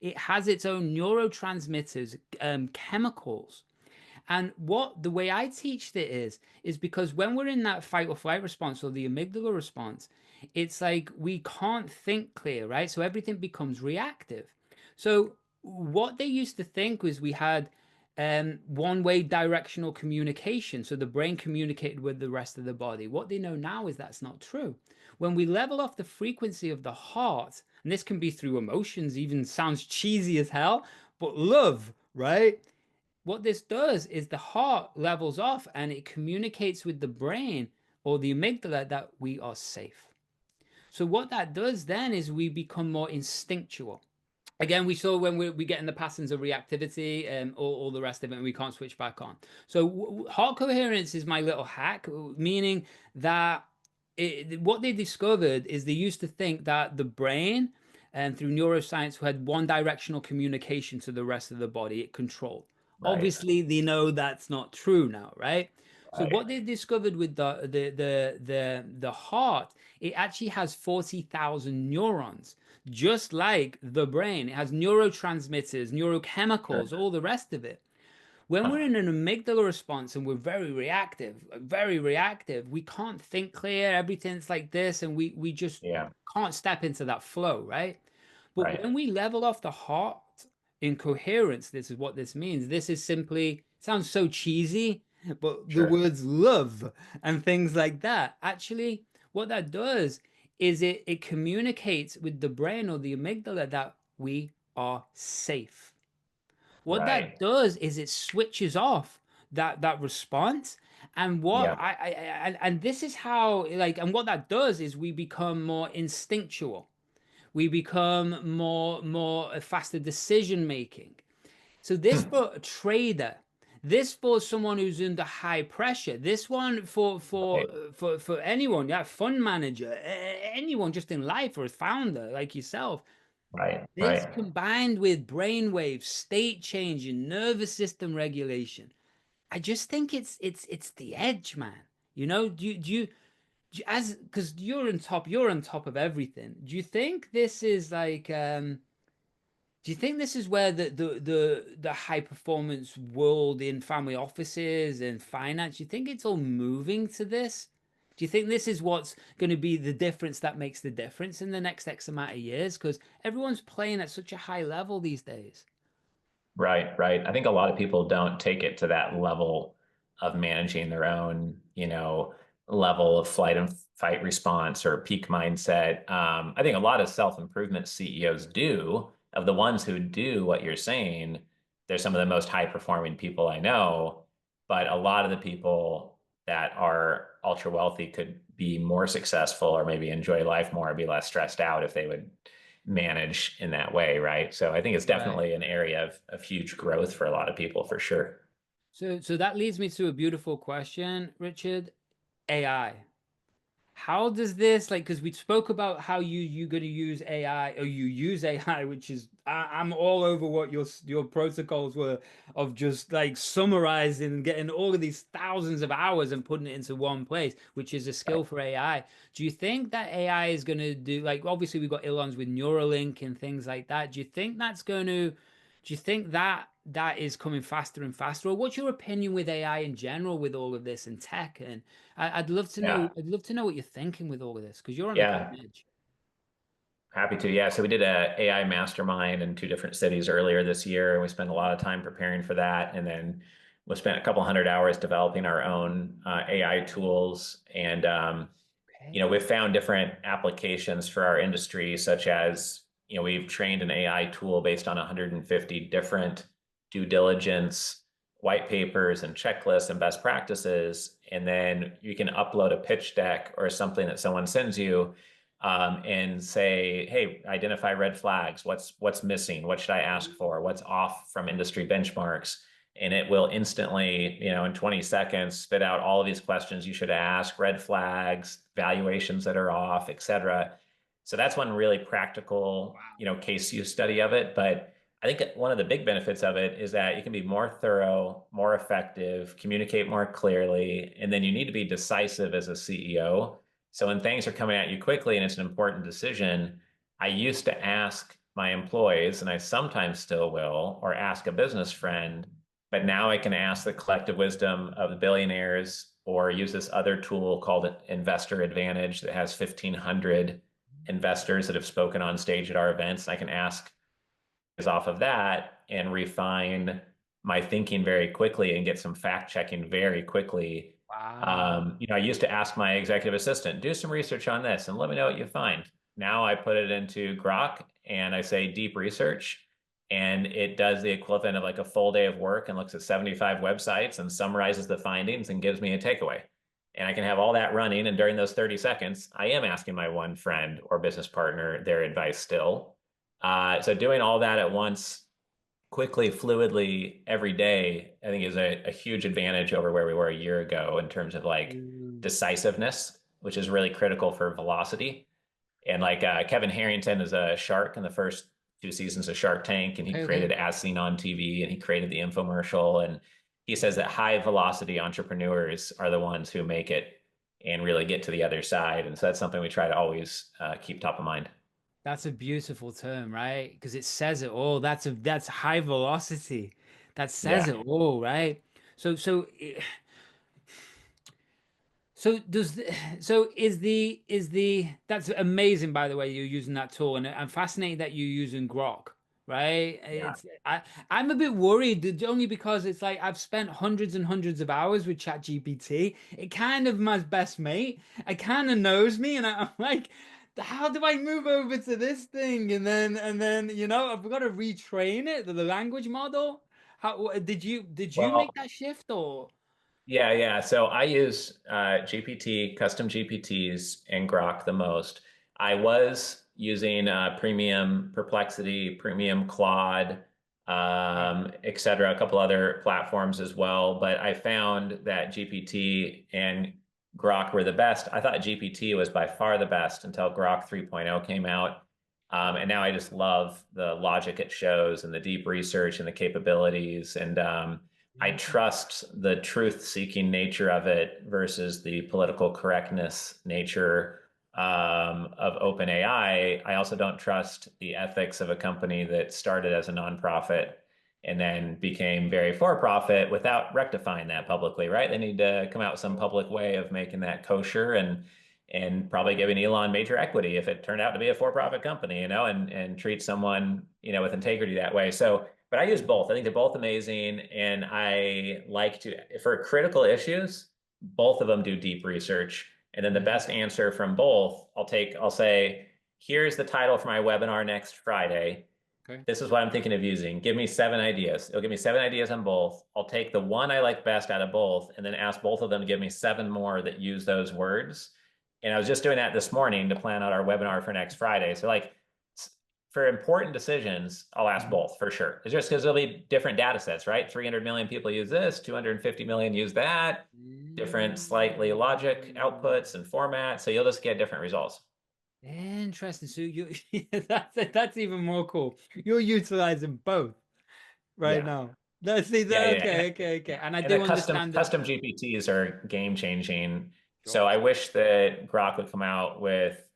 It has its own neurotransmitters, chemicals. And what the way I teach it is because when we're in that fight or flight response or the amygdala response, it's like we can't think clear, right? So everything becomes reactive. So what they used to think was we had one-way directional communication. So the brain communicated with the rest of the body. What they know now is that's not true. When we level off the frequency of the heart, and this can be through emotions, even sounds cheesy as hell, but love, right? What this does is the heart levels off and it communicates with the brain or the amygdala that we are safe. So what that does then is we become more instinctual. Again, we saw when we get in the patterns of reactivity and all the rest of it, and we can't switch back on. So heart coherence is my little hack, meaning that what they discovered is they used to think that the brain, and through neuroscience, had one directional communication to the rest of the body, it controlled. Right. Obviously, they know that's not true now, right? So Right. what they discovered with the heart, it actually has 40,000 neurons, just like the brain. It has neurotransmitters, Sure. neurochemicals, all the rest of it. When we're Huh. in an amygdala response and we're very reactive, we can't think clear. Everything's like this, and we just Yeah. can't step into that flow, right? But Right. when we level off the heart in coherence, this is what this means. This is simply, sounds so cheesy, but the Sure. words love and things like that, actually, what that does is it communicates with the brain or the amygdala that we are safe. What that Right. does is it switches off that response. And what Yeah. and this is how, like, and what that does is we become more instinctual. We become more faster decision making. So this Hmm. for a trader, this for someone who's under high pressure, this one Right. for anyone, yeah, fund manager, anyone just in life, or a founder like yourself. Right. This Right. combined with brainwave, state change, and nervous system regulation, I just think it's the edge, man. As because you're on top of everything. Do you think this is like do you think this is where the high performance world in family offices and finance, do you think it's all moving to this? Do you think this is what's going to be the difference that makes the difference in the next X amount of years? Because everyone's playing at such a high level these days. Right, right. I think a lot of people don't take it to that level of managing their own, level of flight and fight response or peak mindset. I think a lot of self-improvement CEOs do. Of the ones who do what you're saying, they're some of the most high-performing people I know. But a lot of the people that are ultra wealthy could be more successful or maybe enjoy life more or be less stressed out if they would manage in that way, right? So I think it's Right. definitely an area of huge growth for a lot of people for sure. So that leads me to a beautiful question, Richard. AI. How does this, like, because we spoke about how you're going to use AI, or you use AI, which is I'm all over what your protocols were of just like summarizing and getting all of these thousands of hours and putting it into one place, which is a skill Right. for AI. Do you think that AI is going to do, like, obviously we've got Elon's with Neuralink and things like that. Do you think that that is coming faster and faster? Or what's your opinion with AI in general with all of this and tech? And I'd love to know. Yeah. I'd love to know what you're thinking with all of this because you're on the Yeah. cutting edge. Happy to. Yeah. So we did a AI mastermind in two different cities earlier this year, and we spent a lot of time preparing for that. And then we spent a couple hundred hours developing our own AI tools. And Okay. we've found different applications for our industry, such as, we've trained an AI tool based on 150 different due diligence white papers and checklists and best practices. And then you can upload a pitch deck or something that someone sends you. and say, hey, identify red flags. What's missing? What should I ask for? What's off from industry benchmarks? And it will instantly, in 20 seconds, spit out all of these questions you should ask, red flags, valuations that are off, et cetera. So that's one really practical, case use study of it. But I think one of the big benefits of it is that you can be more thorough, more effective, communicate more clearly, and then you need to be decisive as a CEO. So when things are coming at you quickly and it's an important decision, I used to ask my employees, and I sometimes still will, or ask a business friend, but now I can ask the collective wisdom of the billionaires or use this other tool called Investor Advantage that has 1,500 investors that have spoken on stage at our events. I can ask off of that and refine my thinking very quickly and get some fact checking very quickly. Wow. I used to ask my executive assistant, do some research on this and let me know what you find. Now I put it into Grok and I say deep research, and it does the equivalent of like a full day of work and looks at 75 websites and summarizes the findings and gives me a takeaway. And I can have all that running. And during those 30 seconds, I am asking my one friend or business partner their advice still. So doing all that at once, quickly, fluidly, every day, I think is a huge advantage over where we were a year ago in terms of like Mm. decisiveness, which is really critical for velocity. And like Kevin Harrington is a shark in the first 2 seasons of Shark Tank, and he Okay, created okay. As Seen on TV, and he created the infomercial. And he says that high velocity entrepreneurs are the ones who make it and really get to the other side. And so that's something we try to always keep top of mind. That's a beautiful term, right? Because it says it all. That's high velocity. That says Yeah. it all, right? So so so does the, so is the that's amazing, by the way, you're using that tool, and I'm fascinated that you're using Grok, right? Yeah. I'm a bit worried only because it's like I've spent hundreds and hundreds of hours with ChatGPT. It kind of my best mate. It kind of knows me, and I'm like, how do I move over to this thing? And then I've got to retrain it, the language model. How did you Well, make that shift or? yeah. So I use GPT, custom GPTs, and Grok the most. I was using Premium Perplexity, Premium Claude, Right. et cetera, a couple other platforms as well. But I found that GPT and Grok were the best. I thought GPT was by far the best until Grok 3.0 came out. And now I just love the logic it shows and the deep research and the capabilities. And I trust the truth-seeking nature of it versus the political correctness nature of OpenAI. I also don't trust the ethics of a company that started as a nonprofit and then became very for-profit without rectifying that publicly, right? They need to come out with some public way of making that kosher and probably giving Elon major equity if it turned out to be a for-profit company, and treat someone, with integrity that way. So but I use both. I think they're both amazing. And I like to, for critical issues, both of them do deep research. And then the Mm, best answer from both, I'll say, here's the title for my webinar next Friday. okay. This is what I'm thinking of using. Give me 7 ideas. It'll give me 7 ideas on both. I'll take the one I like best out of both and then ask both of them to give me 7 more that use those words. And I was just doing that this morning to plan out our webinar for next Friday. So like for important decisions, I'll ask Mhm. both for sure. It's just because there'll be different data sets, right? 300 million people use this, 250 million use that, different slightly logic outputs and formats. So you'll just get different results. Interesting. So you that's even more cool. You're utilizing both right Yeah. now. Let's see Yeah, that. yeah. Okay, okay, okay. And I And the do custom understand that. custom GPTs are game changing. So Sure. I wish that Grok would come out with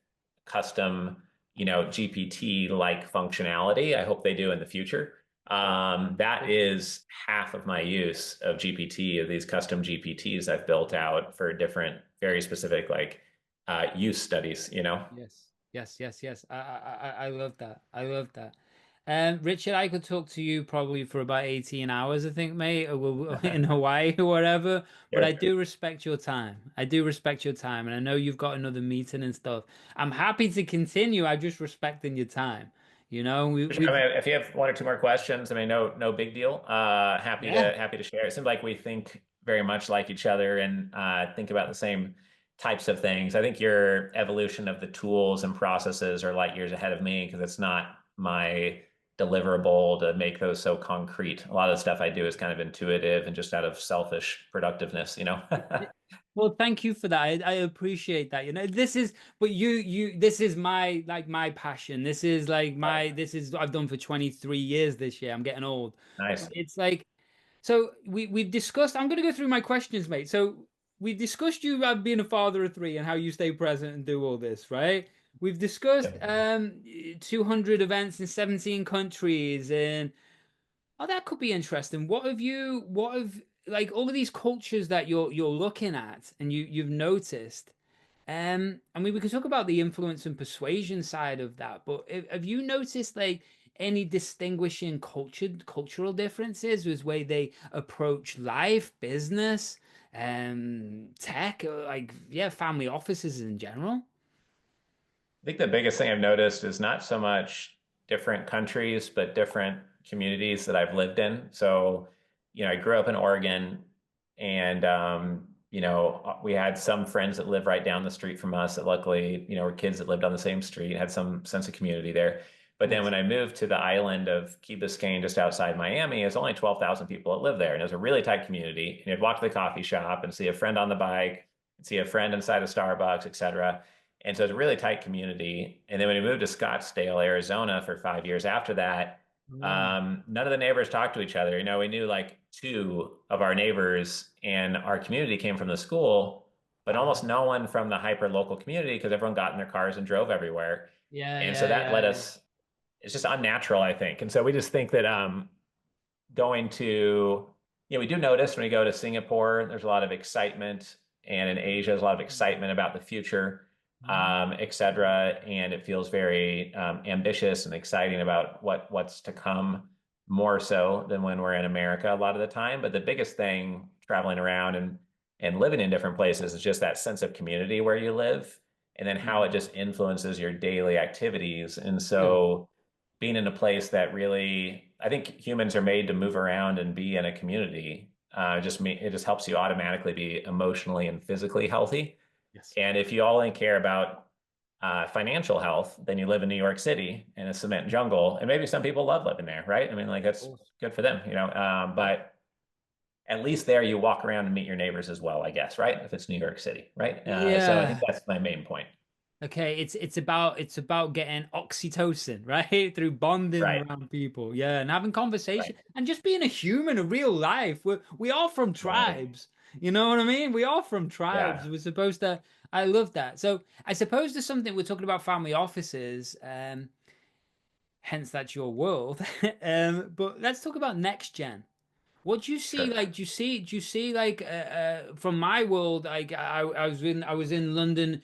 custom, GPT like functionality. I hope they do in the future. That is half of my use of GPT, of these custom GPTs I've built out for different, very specific like use studies. Yes, yes, yes, yes. I love that. I love that. Richard, I could talk to you probably for about 18 hours, I think, mate, in Hawaii or whatever. But I Sure. do respect your time. I do respect your time, and I know you've got another meeting and stuff. I'm happy to continue. I'm just respecting your time. You know, we, I we've mean, if you have 1 or 2 more questions, I mean, no big deal. Happy yeah. to share. It seems like we think very much like each other and think about the same types of things. I think your evolution of the tools and processes are light years ahead of me because it's not my deliverable to make those so concrete. A lot of the stuff I do is kind of intuitive and just out of selfish productiveness, you know? Well, thank you for that. I appreciate that. You know, this is, but this is my, like my passion. This is like Right. this is what I've done for 23 years this year. I'm getting old. Nice. It's like, so we've discussed, I'm going to go through my questions, mate. So we've discussed you being a father of three and how you stay present and do all this, right? We've discussed Yeah. 200 events in 17 countries, and oh, that could be interesting. What have like all of these cultures that you're looking at and you've noticed? I mean, we can talk about the influence and persuasion side of that, but have you noticed like any distinguishing cultural differences with way they approach life, business, tech, or like yeah, family offices in general? I think the biggest thing I've noticed is not so much different countries, but different communities that I've lived in. So, I grew up in Oregon and, we had some friends that live right down the street from us that luckily, were kids that lived on the same street, had some sense of community there. But then Nice. when I moved to the island of Key Biscayne, just outside Miami, it's only 12,000 people that live there. And it was a really tight community. And you'd walk to the coffee shop and see a friend on the bike, and see a friend inside a Starbucks, et cetera. And so it's a really tight community. And then when we moved to Scottsdale, Arizona for 5 years after that, Wow. none of the neighbors talked to each other. We knew like two of our neighbors, and our community came from the school, but almost no one from the hyper local community because everyone got in their cars and drove everywhere. Yeah, And so yeah, that yeah, led yeah. us, it's just unnatural, I think. And so we just think that going to, we do notice when we go to Singapore, there's a lot of excitement, and in Asia, there's a lot of excitement about the future, et cetera. And it feels very ambitious and exciting about what's to come, more so than when we're in America a lot of the time. But the biggest thing traveling around and living in different places is just that sense of community where you live, and then how it just influences your daily activities. And Yeah. so being in a place that really, I think humans are made to move around and be in a community. It just helps you automatically be emotionally and physically healthy. Yes. And if you only care about financial health, then you live in New York City in a cement jungle. And maybe some people love living there, right? I mean, like that's good for them, But at least there you walk around and meet your neighbors as well, I guess, right? If it's New York City, right? So I think Yeah. that's my main point. Okay, it's about getting oxytocin, right? Through bonding Right, around people. Yeah, and having right, conversation and just being a human in real life. We are from right. tribes. You know what I mean? We are from tribes. Yeah, We're supposed to I love that. So I suppose there's something we're talking about family offices, hence that's your world. But let's talk about next gen. What do you see? sure. Like, do you see like from my world? Like, I was in London,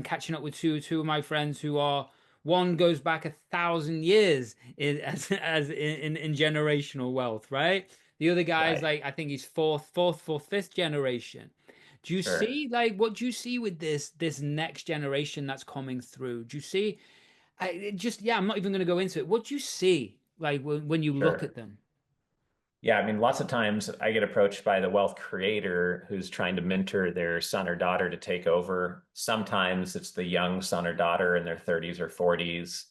catching up with two of my friends who are one goes back 1,000 years in generational wealth, right? The other guy is Right, like I think he's fourth, fifth generation. Do you sure. see like what do you see with this next generation that's coming through? Do you see? Yeah, I'm not even going to go into it. What do you see like when you look Sure. at them? Yeah, I mean, lots of times I get approached by the wealth creator who's trying to mentor their son or daughter to take over. Sometimes it's the young son or daughter in their 30s or 40s,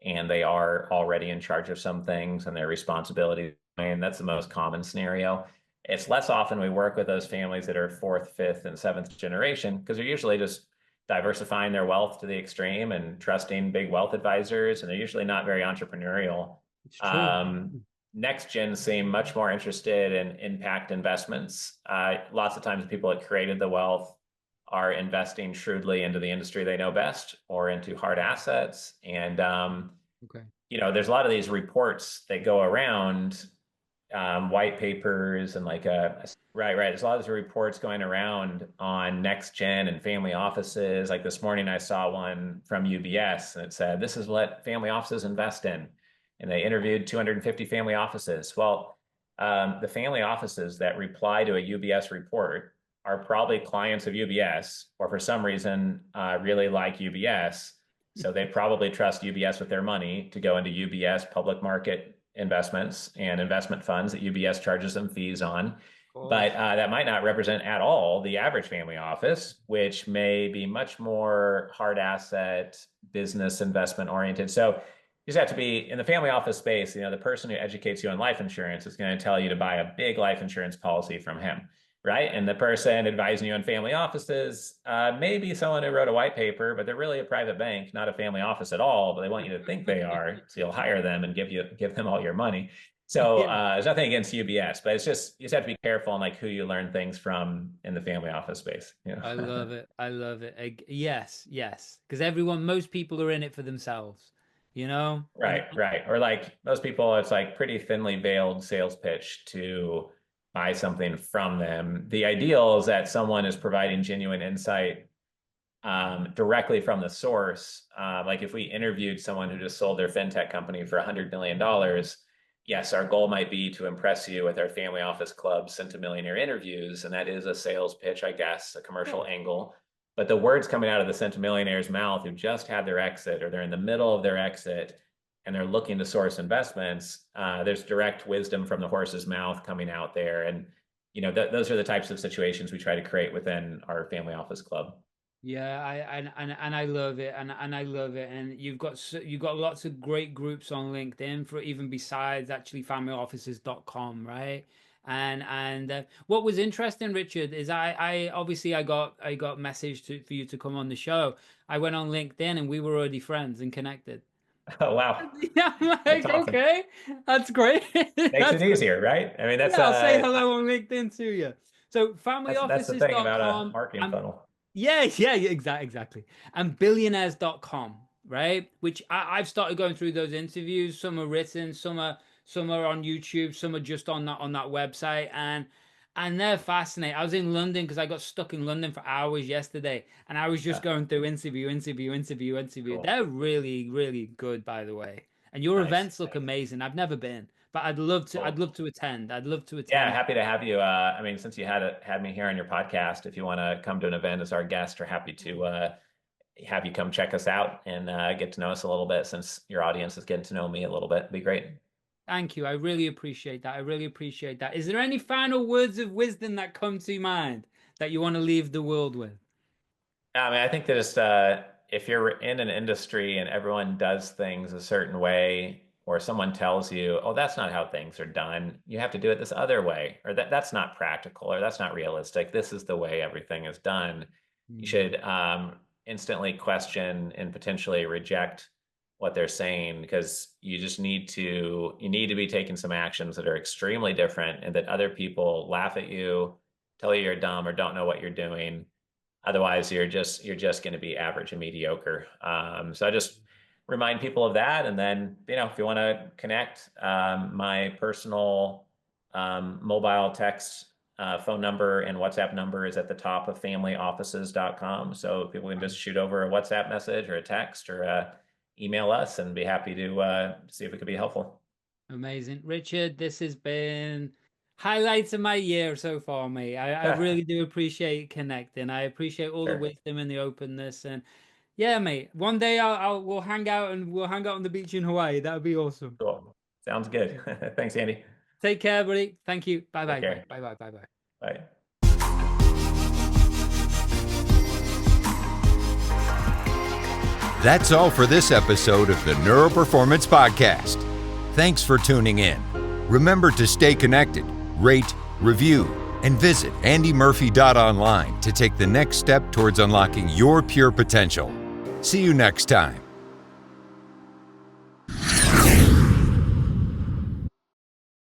and they are already in charge of some things and their responsibilities. And that's the most common scenario. It's less often we work with those families that are fourth, fifth, and seventh generation because they're usually just diversifying their wealth to the extreme and trusting big wealth advisors, and they're usually not very entrepreneurial. It's true. Um, Next gen seem much more interested in impact investments. Lots of times, people that created the wealth are investing shrewdly into the industry they know best or into hard assets. And, Okay. there's a lot of these reports that go around, white papers and like right, right. There's a lot of these reports going around on next gen and family offices. Like this morning, I saw one from UBS and it said, "This is what family offices invest in." And they interviewed 250 family offices. Well, the family offices that reply to a UBS report are probably clients of UBS, or for some reason, really like UBS. So they probably trust UBS with their money to go into UBS public market investments and investment funds that UBS charges them fees on. But that might not represent at all the average family office, which may be much more hard asset business investment oriented. So you just have to be in the family office space. The person who educates you on life insurance is going to tell you to buy a big life insurance policy from him, right? And the person advising you on family offices may be someone who wrote a white paper, but they're really a private bank, not a family office at all. But they want you to think they are, so you'll hire them and give them all your money. So there's nothing against UBS, but it's just you just have to be careful on like who you learn things from in the family office space. I love it. I love it. Yes, because most people are in it for themselves. Right. Or like most people, it's like pretty thinly veiled sales pitch to buy something from them. The ideal is that someone is providing genuine insight directly from the source. Like if we interviewed someone who just sold their fintech company for $100 million, yes, our goal might be to impress you with our family office club centimillionaire interviews. And that is a sales pitch, I guess, a commercial angle. But the words coming out of the centimillionaire's mouth who just had their exit or they're in the middle of their exit and they're looking to source investments, there's direct wisdom from the horse's mouth coming out there. And, those are the types of situations we try to create within our family office club. Yeah, I love it, and I love it, and you've got lots of great groups on LinkedIn for even besides actually familyoffices.com, right? And what was interesting, Richard, is I obviously I got message for you to come on the show. I went on LinkedIn and we were already friends and connected. Oh wow! Yeah, I'm like, that's awesome. Okay, that's great. Makes it easier, right? I mean, that's I'll say hello on LinkedIn to you. So familyoffices.com. That's the thing about a marketing funnel. Yeah, exactly. And billionaires.com, right? Which I've started going through those interviews. Some are written, some are on YouTube, some are just on that website, and they're fascinating. I was in London because I got stuck in London for hours yesterday, and I was just going through interview. Cool. They're really, really good, by the way. And your events look amazing. I've never been, but I'd love to. Cool. I'd love to attend. Yeah, happy to have you. I mean, since you had me here on your podcast, if you want to come to an event as our guest, we're happy to have you come check us out and get to know us a little bit. Since your audience is getting to know me a little bit, it'd be great. Thank you. I really appreciate that. Is there any final words of wisdom that come to mind that you want to leave the world with? I mean, I think that just if you're in an industry and everyone does things a certain way, or someone tells you, oh, that's not how things are done, you have to do it this other way, or that's not practical, or that's not realistic, this is the way everything is done. You should instantly question and potentially reject what they're saying, because you need to be taking some actions that are extremely different and that other people laugh at you, tell you you're dumb or don't know what you're doing. Otherwise, you're just going to be average and mediocre. So I just remind people of that. And then, if you want to connect, my personal mobile text phone number and WhatsApp number is at the top of familyoffices.com. So people can just shoot over a WhatsApp message or a text or email us, and be happy to see if it could be helpful. Amazing. Richard, this has been highlights of my year so far, mate. I really do appreciate connecting. I appreciate all the wisdom and the openness. And yeah, mate, one day we'll hang out on the beach in Hawaii. That would be awesome. Cool. Sounds good. Thanks, Andy. Take care, buddy. Thank you. Bye-bye. Bye. Bye. That's all for this episode of the Neuro-Performance Podcast. Thanks for tuning in. Remember to stay connected, rate, review, and visit andymurphy.online to take the next step towards unlocking your pure potential. See you next time.